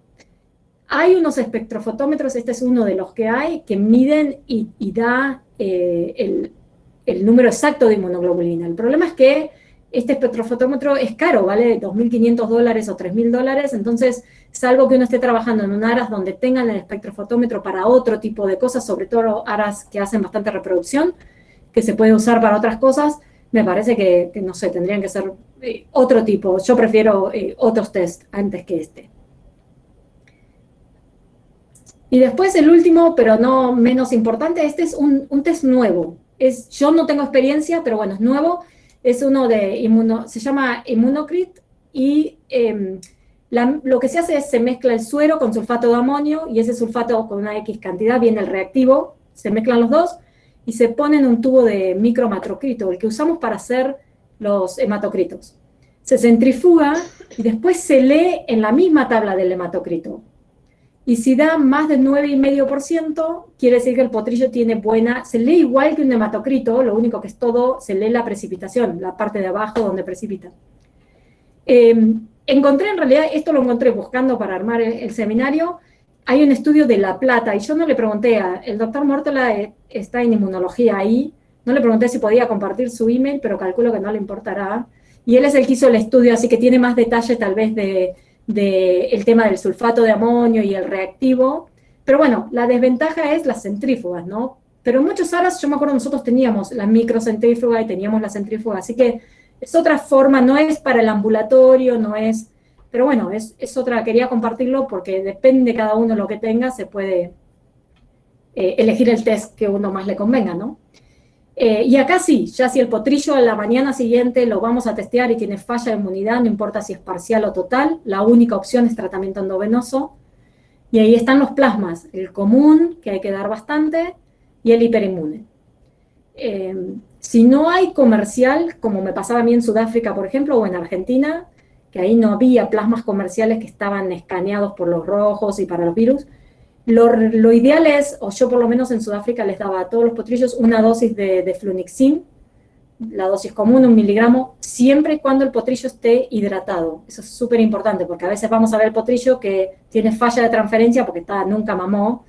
[SPEAKER 2] Hay unos espectrofotómetros, este es uno de los que hay, que miden y da el número exacto de inmunoglobulina. El problema es que este espectrofotómetro es caro, vale $2.500 o $3.000, entonces, salvo que uno esté trabajando en un ARAS donde tengan el espectrofotómetro para otro tipo de cosas, sobre todo ARAS que hacen bastante reproducción, que se puede usar para otras cosas, me parece que no sé, tendrían que ser otro tipo. Yo prefiero otros test antes que este. Y después el último, pero no menos importante, este es un test nuevo. Yo no tengo experiencia, pero bueno, es nuevo. Es uno de se llama Immunocrit, y lo que se hace es se mezcla el suero con sulfato de amonio, y ese sulfato con una X cantidad viene el reactivo, se mezclan los dos, y se pone en un tubo de microhematocrito, el que usamos para hacer los hematocritos. Se centrifuga y después se lee en la misma tabla del hematocrito. Y si da más del 9,5%, quiere decir que el potrillo tiene buena, se lee igual que un hematocrito, lo único que es todo, se lee la precipitación, la parte de abajo donde precipita. Encontré, en realidad, esto lo encontré buscando para armar el seminario, hay un estudio de La Plata, y yo no le pregunté, el doctor Mórtola está en inmunología ahí, no le pregunté si podía compartir su email, pero calculo que no le importará, y él es el que hizo el estudio, así que tiene más detalle tal vez del tema del sulfato de amonio y el reactivo, pero bueno, la desventaja es las centrífugas, ¿no? Pero en muchos ARAS, yo me acuerdo, nosotros teníamos la microcentrífuga y teníamos la centrífuga, así que es otra forma, no es para el ambulatorio, no es, pero bueno, es otra, quería compartirlo porque depende cada uno lo que tenga, se puede elegir el test que uno más le convenga, ¿no? Y acá sí, ya si el potrillo a la mañana siguiente lo vamos a testear y tiene falla de inmunidad, no importa si es parcial o total, la única opción es tratamiento endovenoso. Y ahí están los plasmas, el común, que hay que dar bastante, y el hiperinmune. Si no hay comercial, como me pasaba a mí en Sudáfrica, por ejemplo, o en Argentina, que ahí no había plasmas comerciales que estaban escaneados por los rojos y para los virus, lo ideal es, o yo por lo menos en Sudáfrica les daba a todos los potrillos una dosis de flunixin, la dosis común, 1 miligramo, siempre y cuando el potrillo esté hidratado. Eso es súper importante, porque a veces vamos a ver el potrillo que tiene falla de transferencia porque nunca mamó.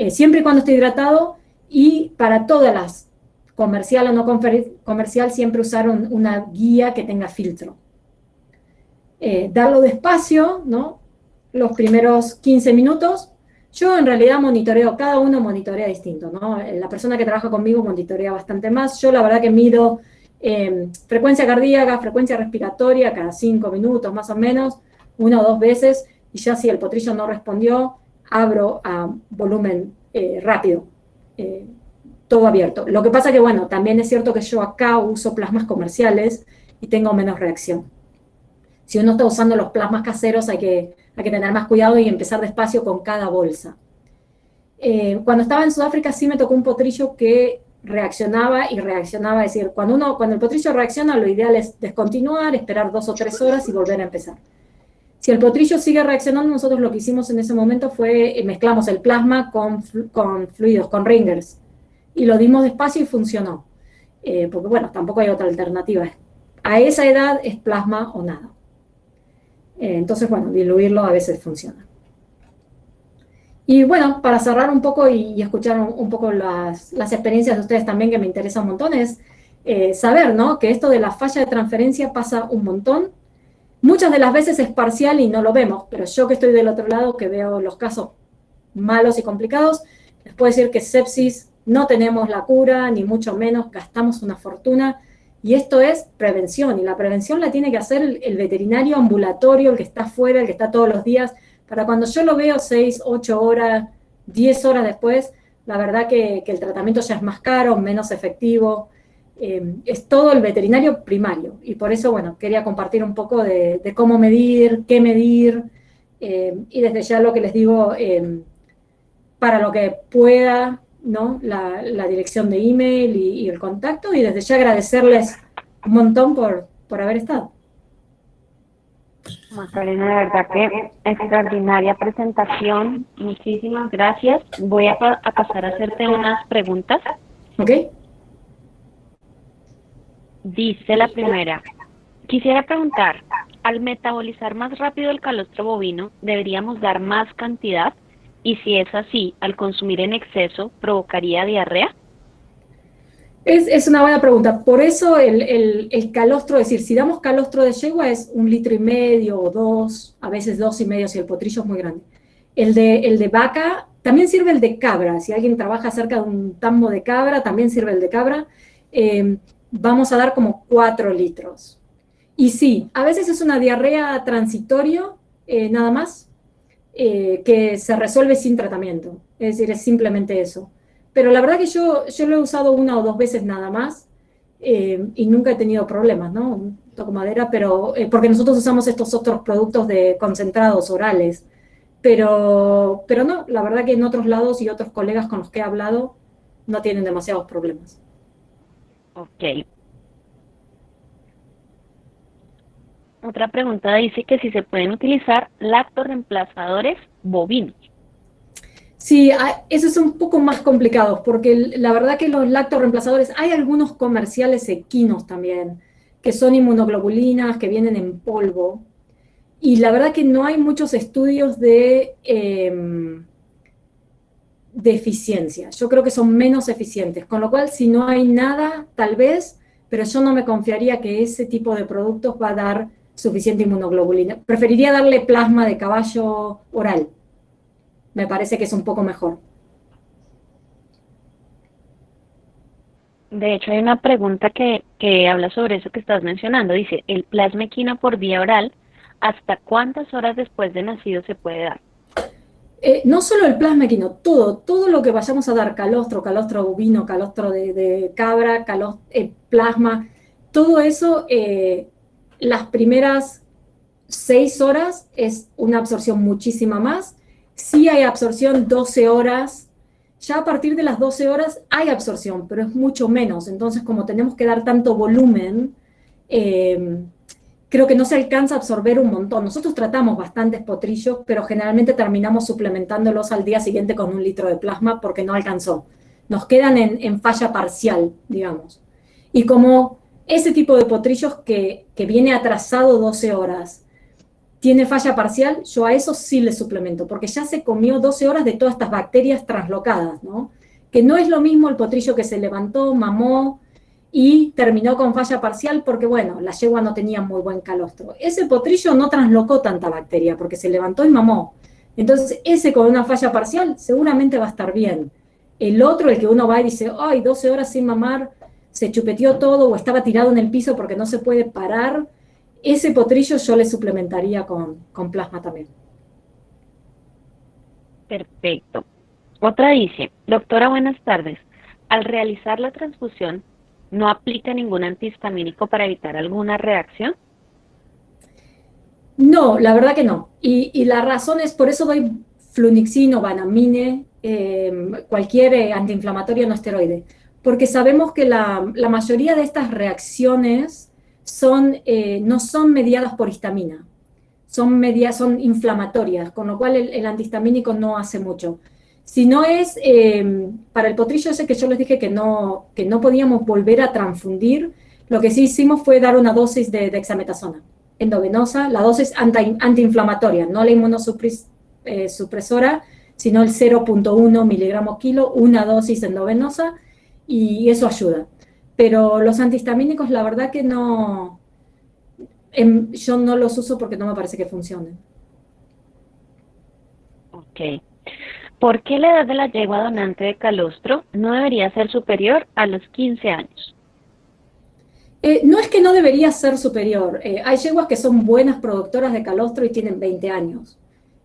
[SPEAKER 2] Siempre y cuando esté hidratado, y para todas las, comercial o no comercial, siempre usar una guía que tenga filtro. Darlo despacio, ¿no? Los primeros 15 minutos. Yo en realidad monitoreo, cada uno monitorea distinto, ¿no? La persona que trabaja conmigo monitorea bastante más. Yo la verdad que mido frecuencia cardíaca, frecuencia respiratoria, cada 5 minutos más o menos, 1 o 2 veces, y ya si el potrillo no respondió, abro a volumen rápido, todo abierto. Lo que pasa que, bueno, también es cierto que yo acá uso plasmas comerciales y tengo menos reacción. Si uno está usando los plasmas caseros, hay que tener más cuidado y empezar despacio con cada bolsa. Cuando estaba en Sudáfrica sí me tocó un potrillo que reaccionaba y reaccionaba, es decir, cuando el potrillo reacciona, lo ideal es descontinuar, esperar 2 o 3 horas y volver a empezar. Si el potrillo sigue reaccionando, nosotros lo que hicimos en ese momento fue mezclamos el plasma con fluidos, con ringers, y lo dimos despacio y funcionó. Porque bueno, tampoco hay otra alternativa. A esa edad es plasma o nada. Entonces, bueno, diluirlo a veces funciona. Y bueno, para cerrar un poco y escuchar un poco las experiencias de ustedes también, que me interesa un montón, es saber, ¿no?, que esto de la falla de transferencia pasa un montón. Muchas de las veces es parcial y no lo vemos, pero yo que estoy del otro lado, que veo los casos malos y complicados, les puedo decir que sepsis no tenemos la cura, ni mucho menos, gastamos una fortuna, y esto es prevención, y la prevención la tiene que hacer el veterinario ambulatorio, el que está afuera, el que está todos los días, para cuando yo lo veo 6, 8 horas, 10 horas después, la verdad que el tratamiento ya es más caro, menos efectivo, es todo el veterinario primario, y por eso, bueno, quería compartir un poco de cómo medir, qué medir, y desde ya lo que les digo, para lo que pueda, ¿no?, la dirección de email y el contacto, y desde ya agradecerles un montón por haber estado.
[SPEAKER 4] Macarena, de verdad que extraordinaria presentación. Muchísimas gracias. Voy a pasar a hacerte unas preguntas.
[SPEAKER 2] ¿Ok?
[SPEAKER 4] Dice la primera, quisiera preguntar, al metabolizar más rápido el calostro bovino, ¿deberíamos dar más cantidad? Y si es así, al consumir en exceso, ¿provocaría diarrea?
[SPEAKER 2] Es una buena pregunta. Por eso el calostro, es decir, si damos calostro de yegua es 1,5 litros o 2, a veces 2,5 si el potrillo es muy grande. El de vaca, también sirve el de cabra. Si alguien trabaja cerca de un tambo de cabra, también sirve el de cabra. Vamos a dar como 4 litros. Y sí, a veces es una diarrea transitorio, nada más, que se resuelve sin tratamiento. Es decir, es simplemente eso. Pero la verdad que yo lo he usado 1 o 2 veces nada más, y nunca he tenido problemas, ¿no? Toco madera, pero porque nosotros usamos estos otros productos de concentrados orales. Pero no, la verdad que en otros lados y otros colegas con los que he hablado no tienen demasiados problemas.
[SPEAKER 4] Ok. Otra pregunta dice que si se pueden utilizar lactorreemplazadores bovinos.
[SPEAKER 2] Sí, eso es un poco más complicado, porque la verdad que los lactorreemplazadores, hay algunos comerciales equinos también, que son inmunoglobulinas, que vienen en polvo, y la verdad que no hay muchos estudios de eficiencia. Yo creo que son menos eficientes, con lo cual si no hay nada, tal vez, pero yo no me confiaría que ese tipo de productos va a dar suficiente inmunoglobulina. Preferiría darle plasma de caballo oral. Me parece que es un poco mejor.
[SPEAKER 4] De hecho, hay una pregunta que habla sobre eso que estás mencionando. Dice, el plasma equino por vía oral, ¿hasta cuántas horas después de nacido se puede dar?
[SPEAKER 2] No solo el plasma equino, todo lo que vayamos a dar, calostro bovino, calostro de cabra, plasma, todo eso, las primeras 6 horas es una absorción muchísima más. Sí hay absorción 12 horas, ya a partir de las 12 horas hay absorción, pero es mucho menos. Entonces, como tenemos que dar tanto volumen, creo que no se alcanza a absorber un montón. Nosotros tratamos bastantes potrillos, pero generalmente terminamos suplementándolos al día siguiente con 1 litro de plasma porque no alcanzó. Nos quedan en falla parcial, digamos. Y como ese tipo de potrillos que viene atrasado 12 horas, tiene falla parcial, yo a eso sí le suplemento, porque ya se comió 12 horas de todas estas bacterias translocadas, ¿no? Que no es lo mismo el potrillo que se levantó, mamó y terminó con falla parcial porque, bueno, la yegua no tenía muy buen calostro. Ese potrillo no translocó tanta bacteria porque se levantó y mamó. Entonces, ese con una falla parcial seguramente va a estar bien. El otro, el que uno va y dice, ay, 12 horas sin mamar, se chupeteó todo o estaba tirado en el piso porque no se puede parar, ese potrillo yo le suplementaría con plasma también.
[SPEAKER 4] Perfecto. Otra dice, doctora, buenas tardes. Al realizar la transfusión, ¿no aplica ningún antihistamínico para evitar alguna reacción?
[SPEAKER 2] No, la verdad que no. Y la razón es, por eso doy flunixino, vanamine, cualquier antiinflamatorio no esteroide. Porque sabemos que la mayoría de estas reacciones no son mediadas por histamina, son inflamatorias, con lo cual el antihistamínico no hace mucho. Si no es, para el potrillo ese que yo les dije que no podíamos volver a transfundir, lo que sí hicimos fue dar una dosis de dexametasona endovenosa, la dosis antiinflamatoria, no la inmunosupresora, sino el 0,1 miligramos kilo, una dosis endovenosa, y eso ayuda. Pero los antihistamínicos, la verdad que no, yo no los uso porque no me parece que funcionen.
[SPEAKER 5] Ok. ¿Por qué la edad de la yegua donante de calostro no debería ser superior a los 15 años?
[SPEAKER 2] No es que no debería ser superior. Hay yeguas que son buenas productoras de calostro y tienen 20 años.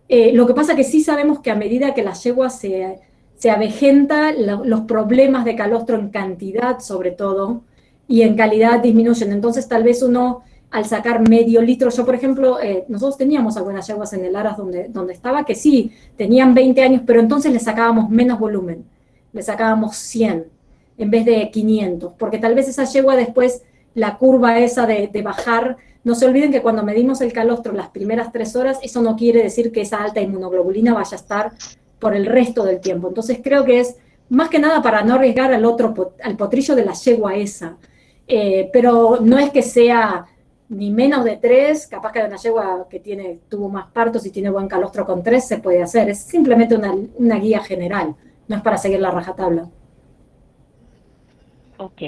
[SPEAKER 2] Lo que pasa que sí sabemos que a medida que las yeguas se avejenta, los problemas de calostro en cantidad, sobre todo, y en calidad disminuyen. Entonces, tal vez uno, al sacar medio litro, yo, por ejemplo, nosotros teníamos algunas yeguas en el Aras donde estaba, que sí, tenían 20 años, pero entonces le sacábamos menos volumen. Le sacábamos 100 en vez de 500, porque tal vez esa yegua después, la curva esa de bajar, no se olviden que cuando medimos el calostro las primeras 3 horas, eso no quiere decir que esa alta inmunoglobulina vaya a estar por el resto del tiempo. Entonces creo que es más que nada para no arriesgar al potrillo de la yegua esa. Pero no es que sea ni menos de 3, capaz que una yegua que tuvo más partos y tiene buen calostro con 3 se puede hacer. Es simplemente una guía general, no es para seguir la rajatabla.
[SPEAKER 5] Ok.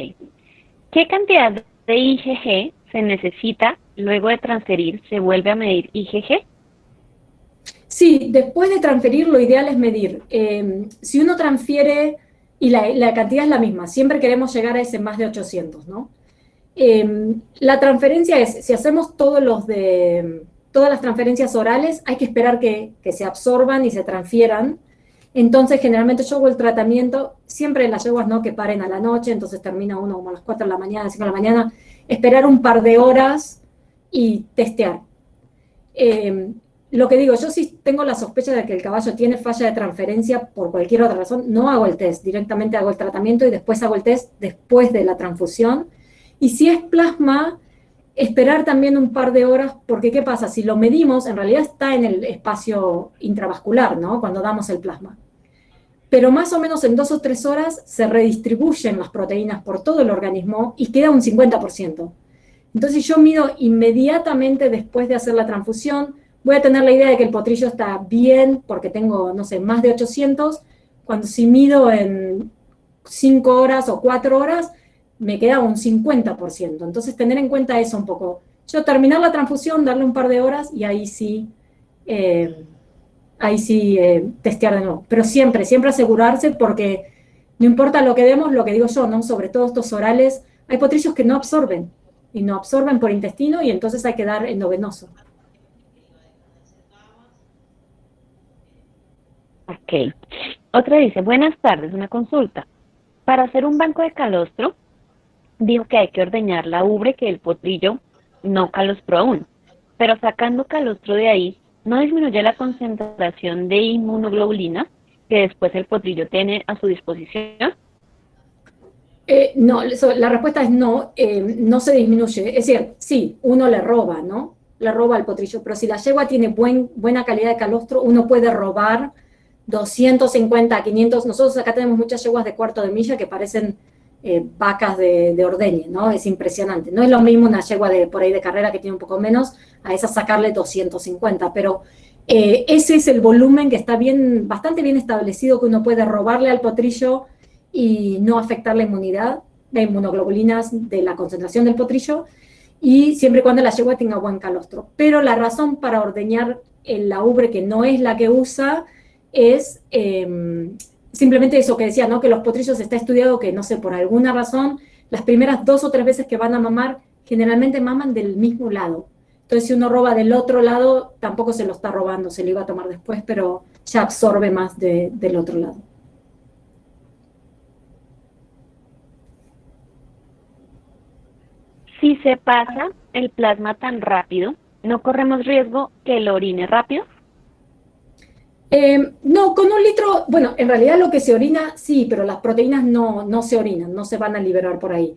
[SPEAKER 5] ¿Qué cantidad de IgG se necesita luego de transferir? ¿Se vuelve a medir IgG?
[SPEAKER 2] Sí, después de transferir lo ideal es medir. Si uno transfiere, y la cantidad es la misma, siempre queremos llegar a ese más de 800, ¿no? La transferencia es, si hacemos todas las transferencias orales, hay que esperar que se absorban y se transfieran. Entonces, generalmente yo hago el tratamiento, siempre en las yeguas no que paren a la noche, entonces termina uno como a las 4 de la mañana, 5 de la mañana, esperar un par de horas y testear. Lo que digo, yo sí tengo la sospecha de que el caballo tiene falla de transferencia por cualquier otra razón, no hago el test, directamente hago el tratamiento y después hago el test después de la transfusión. Y si es plasma, esperar también un par de horas, porque ¿qué pasa? Si lo medimos, en realidad está en el espacio intravascular, ¿no? Cuando damos el plasma. Pero más o menos en 2 o 3 horas se redistribuyen las proteínas por todo el organismo y queda un 50%. Entonces yo mido inmediatamente después de hacer la transfusión, voy a tener la idea de que el potrillo está bien porque tengo, no sé, más de 800, cuando si mido en 5 horas o 4 horas, me queda un 50%. Entonces tener en cuenta eso un poco. Yo terminar la transfusión, darle un par de horas y ahí sí testear de nuevo. Pero siempre asegurarse porque no importa lo que demos, lo que digo yo, ¿no? Sobre todo estos orales, hay potrillos que no absorben y no absorben por intestino y entonces hay que dar endovenoso.
[SPEAKER 5] Ok. Otra dice, buenas tardes, una consulta. Para hacer un banco de calostro, dijo que hay que ordeñar la ubre que el potrillo no calostró aún. Pero sacando calostro de ahí, ¿no disminuye la concentración de inmunoglobulina que después el potrillo tiene a su disposición?
[SPEAKER 2] No, la respuesta es no, no se disminuye. Es decir, sí, uno le roba, ¿no? Le roba al potrillo, pero si la yegua tiene buena calidad de calostro, uno puede robar 250, 500. Nosotros acá tenemos muchas yeguas de cuarto de milla que parecen vacas de ordeñe, ¿no? Es impresionante. No es lo mismo una yegua por ahí de carrera que tiene un poco menos, a esa sacarle 250, pero ese es el volumen que está bastante bien establecido, que uno puede robarle al potrillo y no afectar la inmunidad, la inmunoglobulinas de la concentración del potrillo, y siempre y cuando la yegua tenga buen calostro. Pero la razón para ordeñar la ubre que no es la que usa es simplemente eso que decía, ¿no? Que los potrillos está estudiado que, no sé, por alguna razón, las primeras 2 o 3 veces que van a mamar, generalmente maman del mismo lado. Entonces, si uno roba del otro lado, tampoco se lo está robando, se lo iba a tomar después, pero ya absorbe más del otro lado.
[SPEAKER 5] Si se pasa el plasma tan rápido, ¿no corremos riesgo que lo orine rápido?
[SPEAKER 2] No, con 1 litro, bueno, en realidad lo que se orina, sí, pero las proteínas no se orinan, no se van a liberar por ahí.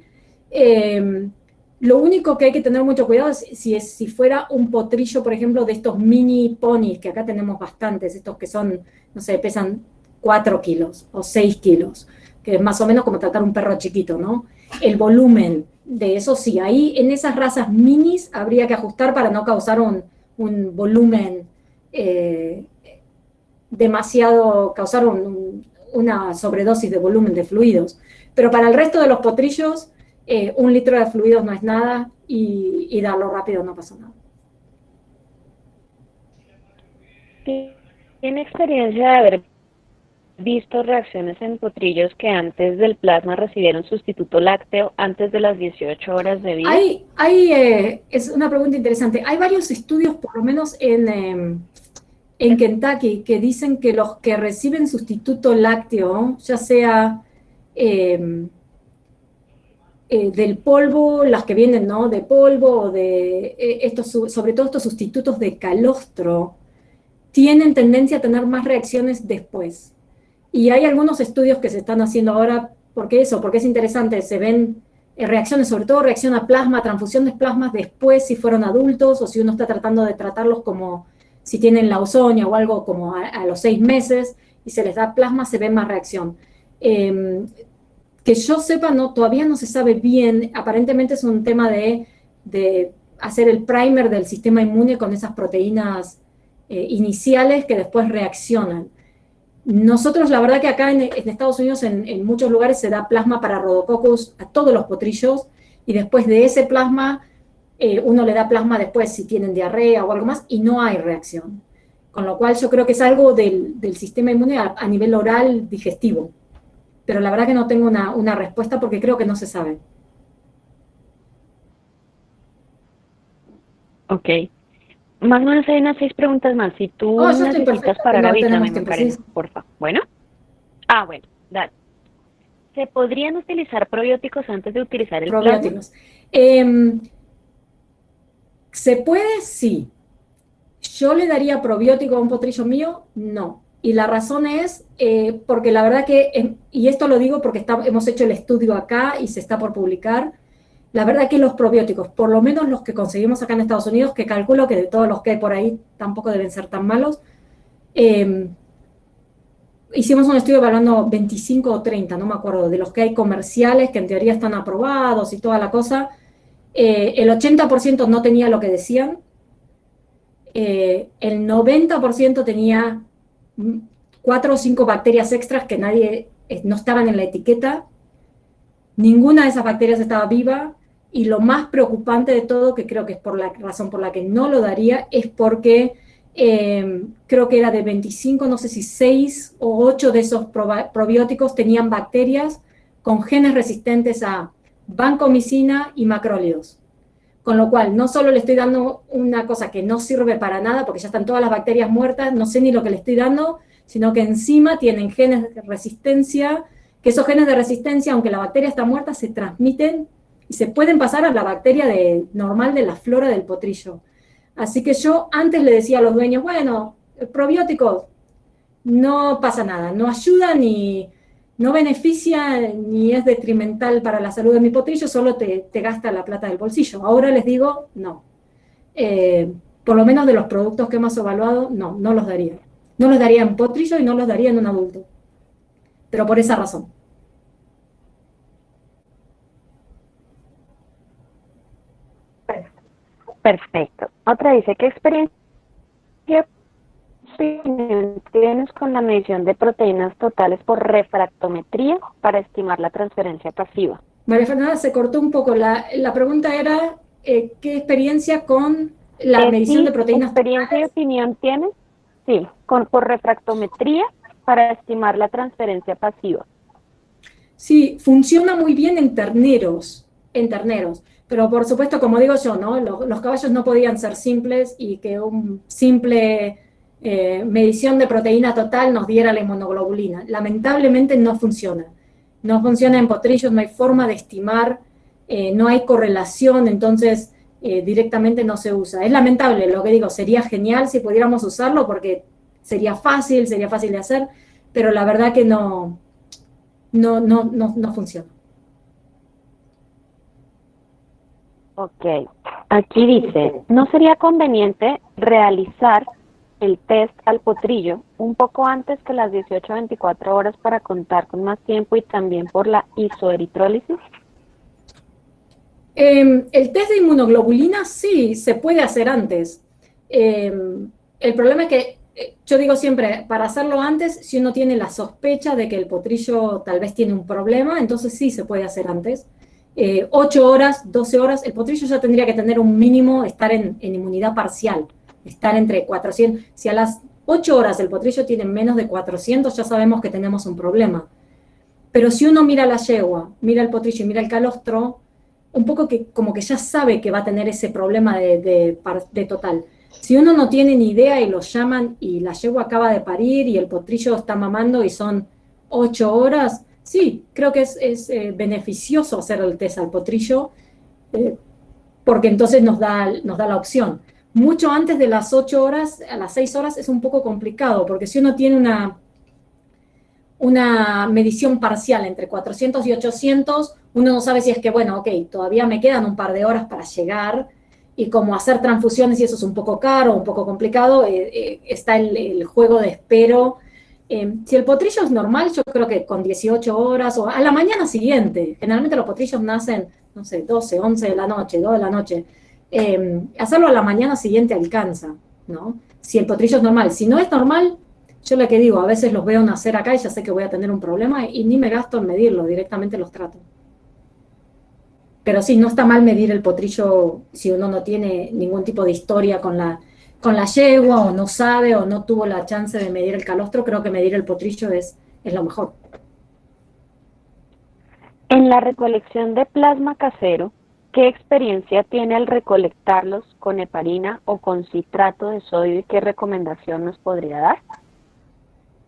[SPEAKER 2] Lo único que hay que tener mucho cuidado es si fuera un potrillo, por ejemplo, de estos mini ponis, que acá tenemos bastantes, estos que son, no sé, pesan 4 kilos o 6 kilos, que es más o menos como tratar un perro chiquito, ¿no? El volumen de eso sí, ahí en esas razas minis habría que ajustar para no causar un volumen causar una sobredosis de volumen de fluidos. Pero para el resto de los potrillos, 1 litro de fluidos no es nada y darlo rápido no pasa nada.
[SPEAKER 5] ¿Tiene experiencia de haber visto reacciones en potrillos que antes del plasma recibieron sustituto lácteo antes de las 18 horas de vida?
[SPEAKER 2] Es una pregunta interesante. Hay varios estudios, por lo menos en Kentucky, que dicen que los que reciben sustituto lácteo, ya sea del polvo, las que vienen, ¿no?, de polvo, o de sobre todo estos sustitutos de calostro, tienen tendencia a tener más reacciones después. Y hay algunos estudios que se están haciendo ahora, porque es interesante, se ven reacciones, sobre todo reacción a plasma, transfusión de plasmas después, si fueron adultos, o si uno está tratando de tratarlos como si tienen leucemia o algo, como a los 6 meses, y se les da plasma, se ve más reacción. Que yo sepa, todavía no se sabe bien, aparentemente es un tema de hacer el primer del sistema inmune con esas proteínas iniciales que después reaccionan. Nosotros, la verdad que acá en Estados Unidos, en muchos lugares se da plasma para Rhodococcus a todos los potrillos, y después de ese plasma, uno le da plasma después si tienen diarrea o algo más, y no hay reacción. Con lo cual yo creo que es algo del sistema inmune a nivel oral digestivo. Pero la verdad que no tengo una respuesta porque creo que no se sabe.
[SPEAKER 5] Ok. Más o menos hay unas 6 preguntas más. Si tú
[SPEAKER 2] yo estoy
[SPEAKER 5] necesitas
[SPEAKER 2] perfecta,
[SPEAKER 5] parar,
[SPEAKER 2] no
[SPEAKER 5] avísame,
[SPEAKER 2] tenemos tiempo,
[SPEAKER 5] Macarena,
[SPEAKER 2] sí.
[SPEAKER 5] porfa. ¿Bueno? Bueno, dale. ¿Se podrían utilizar probióticos antes de utilizar el plasma?
[SPEAKER 2] Probióticos. ¿Se puede? Sí. ¿Yo le daría probiótico a un potrillo mío? No. Y la razón es porque la verdad que, y esto lo digo porque hemos hecho el estudio acá y se está por publicar, la verdad que los probióticos, por lo menos los que conseguimos acá en Estados Unidos, que calculo que de todos los que hay por ahí tampoco deben ser tan malos, hicimos un estudio evaluando 25 o 30, no me acuerdo, de los que hay comerciales, que en teoría están aprobados y toda la cosa. El 80% no tenía lo que decían, el 90% tenía 4 o 5 bacterias extras que no estaban en la etiqueta, ninguna de esas bacterias estaba viva, y lo más preocupante de todo, que creo que es por la razón por la que no lo daría, es porque creo que era de 25, no sé si 6 o 8 de esos probióticos tenían bacterias con genes resistentes a vancomicina y macrólidos. Con lo cual, no solo le estoy dando una cosa que no sirve para nada, porque ya están todas las bacterias muertas, no sé ni lo que le estoy dando, sino que encima tienen genes de resistencia, que esos genes de resistencia, aunque la bacteria está muerta, se transmiten y se pueden pasar a la bacteria normal de la flora del potrillo. Así que yo antes le decía a los dueños, bueno, probióticos, no pasa nada, no ayuda ni no beneficia ni es detrimental para la salud de mi potrillo, solo te gasta la plata del bolsillo. Ahora les digo, no. Por lo menos de los productos que hemos evaluado, no los daría. No los daría en potrillo y no los daría en un adulto. Pero por esa razón.
[SPEAKER 5] Perfecto. Otra dice, ¿qué experiencia tienes con la medición de proteínas totales por refractometría para estimar la transferencia pasiva?
[SPEAKER 2] María Fernanda, se cortó un poco. La pregunta era, ¿qué experiencia con la medición de proteínas totales?
[SPEAKER 5] ¿Qué experiencia y opinión tienes? Sí, por refractometría para estimar la transferencia pasiva.
[SPEAKER 2] Sí, funciona muy bien en terneros. Pero por supuesto, como digo yo, ¿no? Los caballos no podían ser simples y que un simple medición de proteína total nos diera la inmunoglobulina. Lamentablemente no funciona. No funciona en potrillos, no hay forma de estimar, no hay correlación, entonces directamente no se usa. Es lamentable, lo que digo, sería genial si pudiéramos usarlo porque sería fácil de hacer, pero la verdad que no funciona.
[SPEAKER 5] Ok, aquí dice, ¿no sería conveniente realizar el test al potrillo un poco antes que las 18 a 24 horas para contar con más tiempo y también por la isoeritrólisis?
[SPEAKER 2] El test de inmunoglobulina sí, se puede hacer antes. El problema es que yo digo siempre, para hacerlo antes, si uno tiene la sospecha de que el potrillo tal vez tiene un problema, entonces sí se puede hacer antes. 8 horas, 12 horas, el potrillo ya tendría que tener un mínimo, estar en inmunidad parcial, estar entre 400. Si a las 8 horas el potrillo tiene menos de 400, ya sabemos que tenemos un problema. Pero si uno mira la yegua, mira el potrillo y mira el calostro, un poco que como que ya sabe que va a tener ese problema de total. Si uno no tiene ni idea y lo llaman y la yegua acaba de parir y el potrillo está mamando y son 8 horas, sí, creo que es beneficioso hacer el test al potrillo porque entonces nos da la opción. Mucho antes de las 8 horas, a las 6 horas es un poco complicado, porque si uno tiene una medición parcial entre 400 y 800, uno no sabe si es que, bueno, ok, todavía me quedan un par de horas para llegar, y como hacer transfusiones y eso es un poco caro, un poco complicado, está el juego de espero. Si el potrillo es normal, yo creo que con 18 horas o a la mañana siguiente, generalmente los potrillos nacen, no sé, 12, 11 de la noche, 2 de la noche, hacerlo a la mañana siguiente alcanza, ¿no? Si el potrillo es normal. Si no es normal, yo lo que digo, a veces los veo nacer acá y ya sé que voy a tener un problema y ni me gasto en medirlo, directamente los trato. Pero sí, no está mal medir el potrillo si uno no tiene ningún tipo de historia con la yegua, o no sabe, o no tuvo la chance de medir el calostro. Creo que medir el potrillo es lo mejor.
[SPEAKER 5] En la recolección de plasma casero, ¿qué experiencia tiene al recolectarlos con heparina o con citrato de sodio y qué recomendación nos podría dar?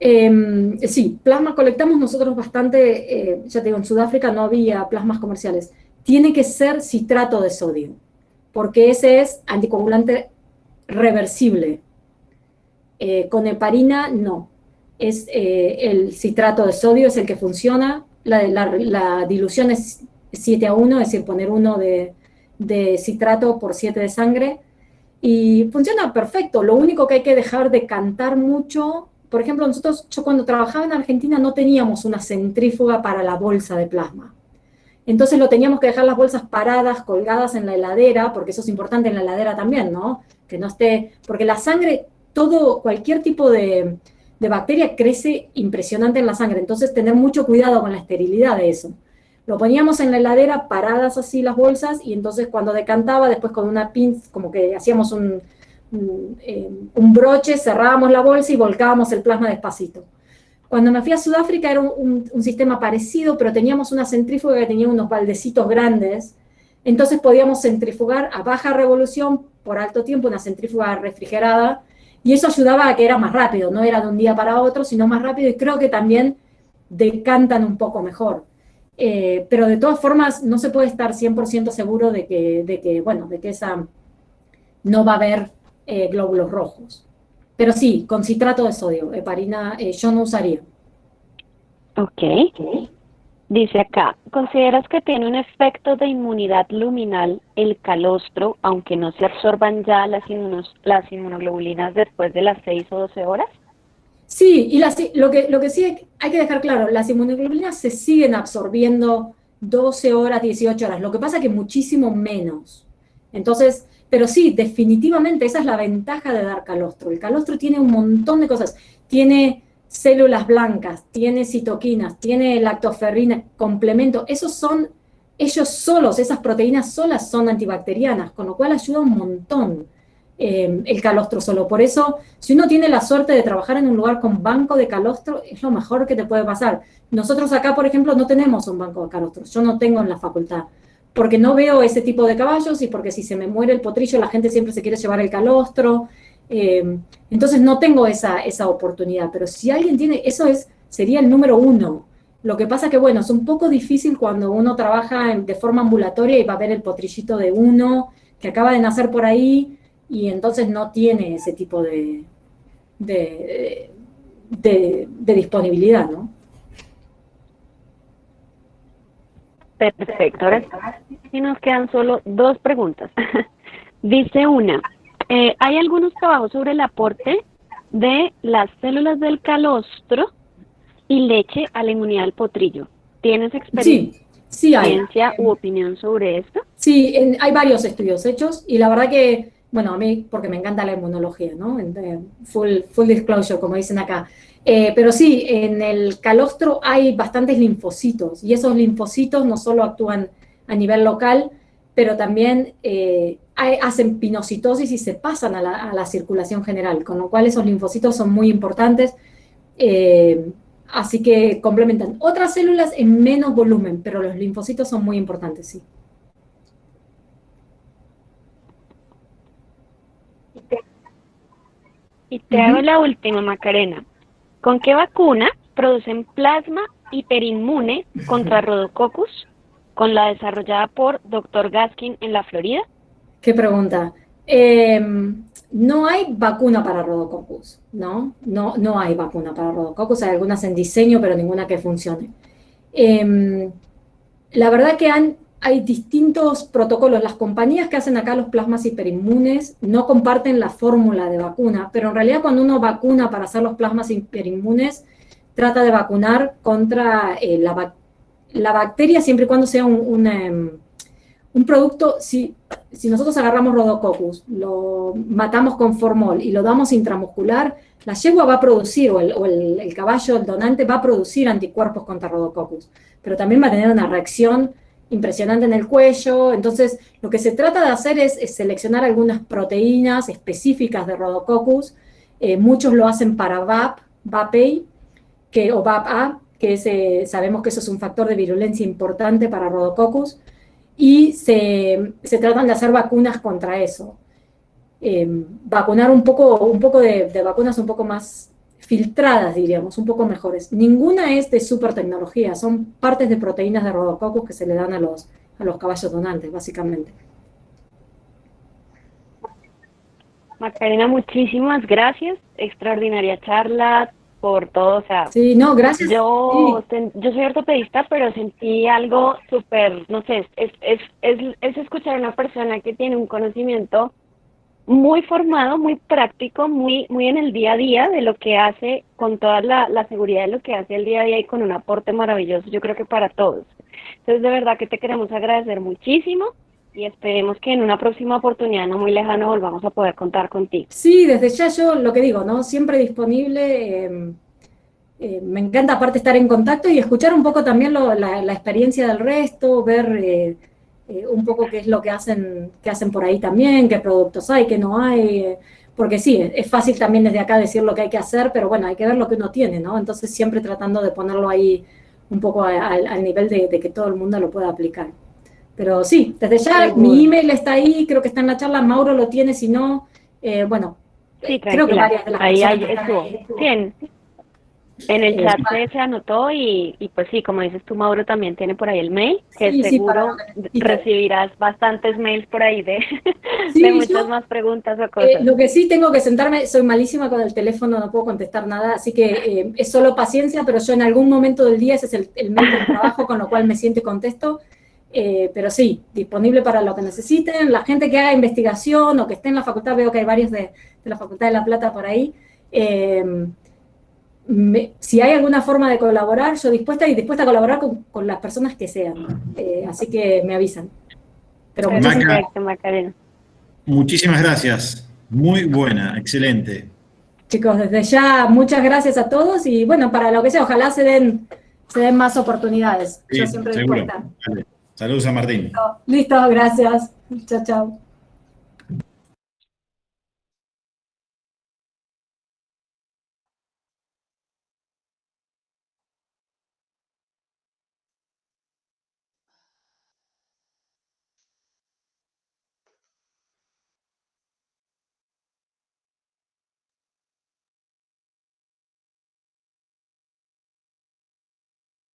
[SPEAKER 2] Sí, plasma colectamos nosotros bastante, ya te digo, en Sudáfrica no había plasmas comerciales. Tiene que ser citrato de sodio, porque ese es anticoagulante reversible. Con heparina no, es el citrato de sodio es el que funciona, la dilución es 7:1, es decir, poner 1 de citrato por 7 de sangre, y funciona perfecto. Lo único que hay que dejar de cantar mucho, por ejemplo, yo cuando trabajaba en Argentina no teníamos una centrífuga para la bolsa de plasma. Entonces lo teníamos que dejar las bolsas paradas, colgadas en la heladera, porque eso es importante en la heladera también, ¿no? Que no esté, porque la sangre, cualquier tipo de bacteria crece impresionante en la sangre, entonces tener mucho cuidado con la esterilidad de eso. Lo poníamos en la heladera, paradas así las bolsas, y entonces cuando decantaba, después con una pinza, como que hacíamos un broche, cerrábamos la bolsa y volcábamos el plasma despacito. Cuando me fui a Sudáfrica era un sistema parecido, pero teníamos una centrífuga que tenía unos baldecitos grandes, entonces podíamos centrifugar a baja revolución por alto tiempo, una centrífuga refrigerada, y eso ayudaba a que era más rápido, no era de un día para otro, sino más rápido, y creo que también decantan un poco mejor. Pero de todas formas no se puede estar 100% seguro de que esa no va a haber glóbulos rojos. Pero sí, con citrato de sodio, heparina yo no usaría.
[SPEAKER 5] Ok. Dice acá, ¿consideras que tiene un efecto de inmunidad luminal el calostro, aunque no se absorban ya las inmunoglobulinas después de las 6 o 12 horas?
[SPEAKER 2] Sí, y lo que sí hay que dejar claro, las inmunoglobulinas se siguen absorbiendo 12 horas, 18 horas, lo que pasa que muchísimo menos. Entonces, pero sí, definitivamente esa es la ventaja de dar calostro. El calostro tiene un montón de cosas. Tiene células blancas, tiene citoquinas, tiene lactoferrina, complemento. Ellos solos, esas proteínas solas son antibacterianas, con lo cual ayuda un montón el calostro solo. Por eso, si uno tiene la suerte de trabajar en un lugar con banco de calostro, es lo mejor que te puede pasar. Nosotros acá, por ejemplo, no tenemos un banco de calostro. Yo no tengo en la facultad, porque no veo ese tipo de caballos y porque si se me muere el potrillo, la gente siempre se quiere llevar el calostro. Entonces no tengo esa oportunidad, pero si alguien tiene, sería el número 1. Lo que pasa que, bueno, es un poco difícil cuando uno trabaja de forma ambulatoria y va a ver el potrillito de uno que acaba de nacer por ahí y entonces no tiene ese tipo de disponibilidad, ¿no?
[SPEAKER 5] Perfecto. Ahora sí nos quedan solo 2 preguntas. Dice una, ¿hay algunos trabajos sobre el aporte de las células del calostro y leche a la inmunidad del potrillo? ¿Tienes
[SPEAKER 2] Sí hay.
[SPEAKER 5] experiencia u opinión sobre esto?
[SPEAKER 2] Sí, hay varios estudios hechos y la verdad que bueno, a mí porque me encanta la inmunología, ¿no? Full disclosure, como dicen acá. Pero sí, en el calostro hay bastantes linfocitos, y esos linfocitos no solo actúan a nivel local, pero también hacen pinocitosis y se pasan a la circulación general, con lo cual esos linfocitos son muy importantes, así que complementan otras células en menos volumen, pero los linfocitos son muy importantes, sí.
[SPEAKER 5] Y te hago la última, Macarena. ¿Con qué vacuna producen plasma hiperinmune contra Rhodococcus con la desarrollada por Dr. Gaskin en la Florida?
[SPEAKER 2] ¿Qué pregunta? No hay vacuna para Rhodococcus, ¿no? No hay vacuna para Rhodococcus, hay algunas en diseño, pero ninguna que funcione. La verdad que hay distintos protocolos. Las compañías que hacen acá los plasmas hiperinmunes no comparten la fórmula de vacuna, pero en realidad cuando uno vacuna para hacer los plasmas hiperinmunes, trata de vacunar contra la bacteria siempre y cuando sea un producto. Si nosotros agarramos Rhodococcus, lo matamos con formol y lo damos intramuscular, la yegua va a producir, o el caballo, el donante, va a producir anticuerpos contra Rhodococcus, pero también va a tener una reacción impresionante en el cuello. Entonces, lo que se trata de hacer es seleccionar algunas proteínas específicas de Rhodococcus. Muchos lo hacen para VAP-A, o VAP-A, que sabemos que eso es un factor de virulencia importante para Rhodococcus, y se tratan de hacer vacunas contra eso. Vacunar un poco de vacunas un poco más filtradas, diríamos, un poco mejores. Ninguna es de super tecnología, son partes de proteínas de Rhodococcus que se le dan a los caballos donantes, básicamente.
[SPEAKER 5] Macarena, muchísimas gracias. Extraordinaria charla por todo. O sea,
[SPEAKER 2] sí, no, gracias.
[SPEAKER 5] Yo soy ortopedista, pero sentí algo súper, no sé, es escuchar a una persona que tiene un conocimiento muy formado, muy práctico, muy en el día a día de lo que hace, con toda la seguridad de lo que hace el día a día y con un aporte maravilloso, yo creo que para todos. Entonces, de verdad que te queremos agradecer muchísimo y esperemos que en una próxima oportunidad no muy lejana volvamos a poder contar contigo.
[SPEAKER 2] Sí, desde ya yo lo que digo, ¿no? Siempre disponible. Me encanta aparte estar en contacto y escuchar un poco también la experiencia del resto, ver un poco qué es lo que hacen por ahí también, qué productos hay, qué no hay, porque sí, es fácil también desde acá decir lo que hay que hacer, pero bueno, hay que ver lo que uno tiene, ¿no? Entonces siempre tratando de ponerlo ahí un poco al nivel de que todo el mundo lo pueda aplicar. Pero sí, desde ya mi email está ahí, creo que está en la charla, Mauro lo tiene, si no, bueno,
[SPEAKER 5] sí,
[SPEAKER 2] creo que varias de las
[SPEAKER 5] ahí
[SPEAKER 2] personas
[SPEAKER 5] estuvo. Bien. En el chat se anotó y pues sí, como dices tú, Mauro también tiene por ahí el mail, que
[SPEAKER 2] sí,
[SPEAKER 5] seguro recibirás bastantes mails por ahí de muchas más preguntas o cosas.
[SPEAKER 2] Lo que sí tengo que sentarme, soy malísima con el teléfono, no puedo contestar nada, así que es solo paciencia, pero yo en algún momento del día, ese es el mail del trabajo, con lo cual me siento y contesto, pero sí, disponible para lo que necesiten. La gente que haga investigación o que esté en la facultad, veo que hay varios de la Facultad de La Plata por ahí, si hay alguna forma de colaborar, yo dispuesta a colaborar con las personas que sean. Así que me avisan. Pero
[SPEAKER 5] perfecto, Macarena.
[SPEAKER 1] Muchísimas gracias. Muy buena, excelente.
[SPEAKER 2] Chicos, desde ya, muchas gracias a todos y bueno, para lo que sea, ojalá se den más oportunidades.
[SPEAKER 1] Sí,
[SPEAKER 2] yo siempre
[SPEAKER 1] seguro.
[SPEAKER 2] dispuesta.
[SPEAKER 1] Vale. Saludos a Martín.
[SPEAKER 2] Listo, gracias. Chao, chao.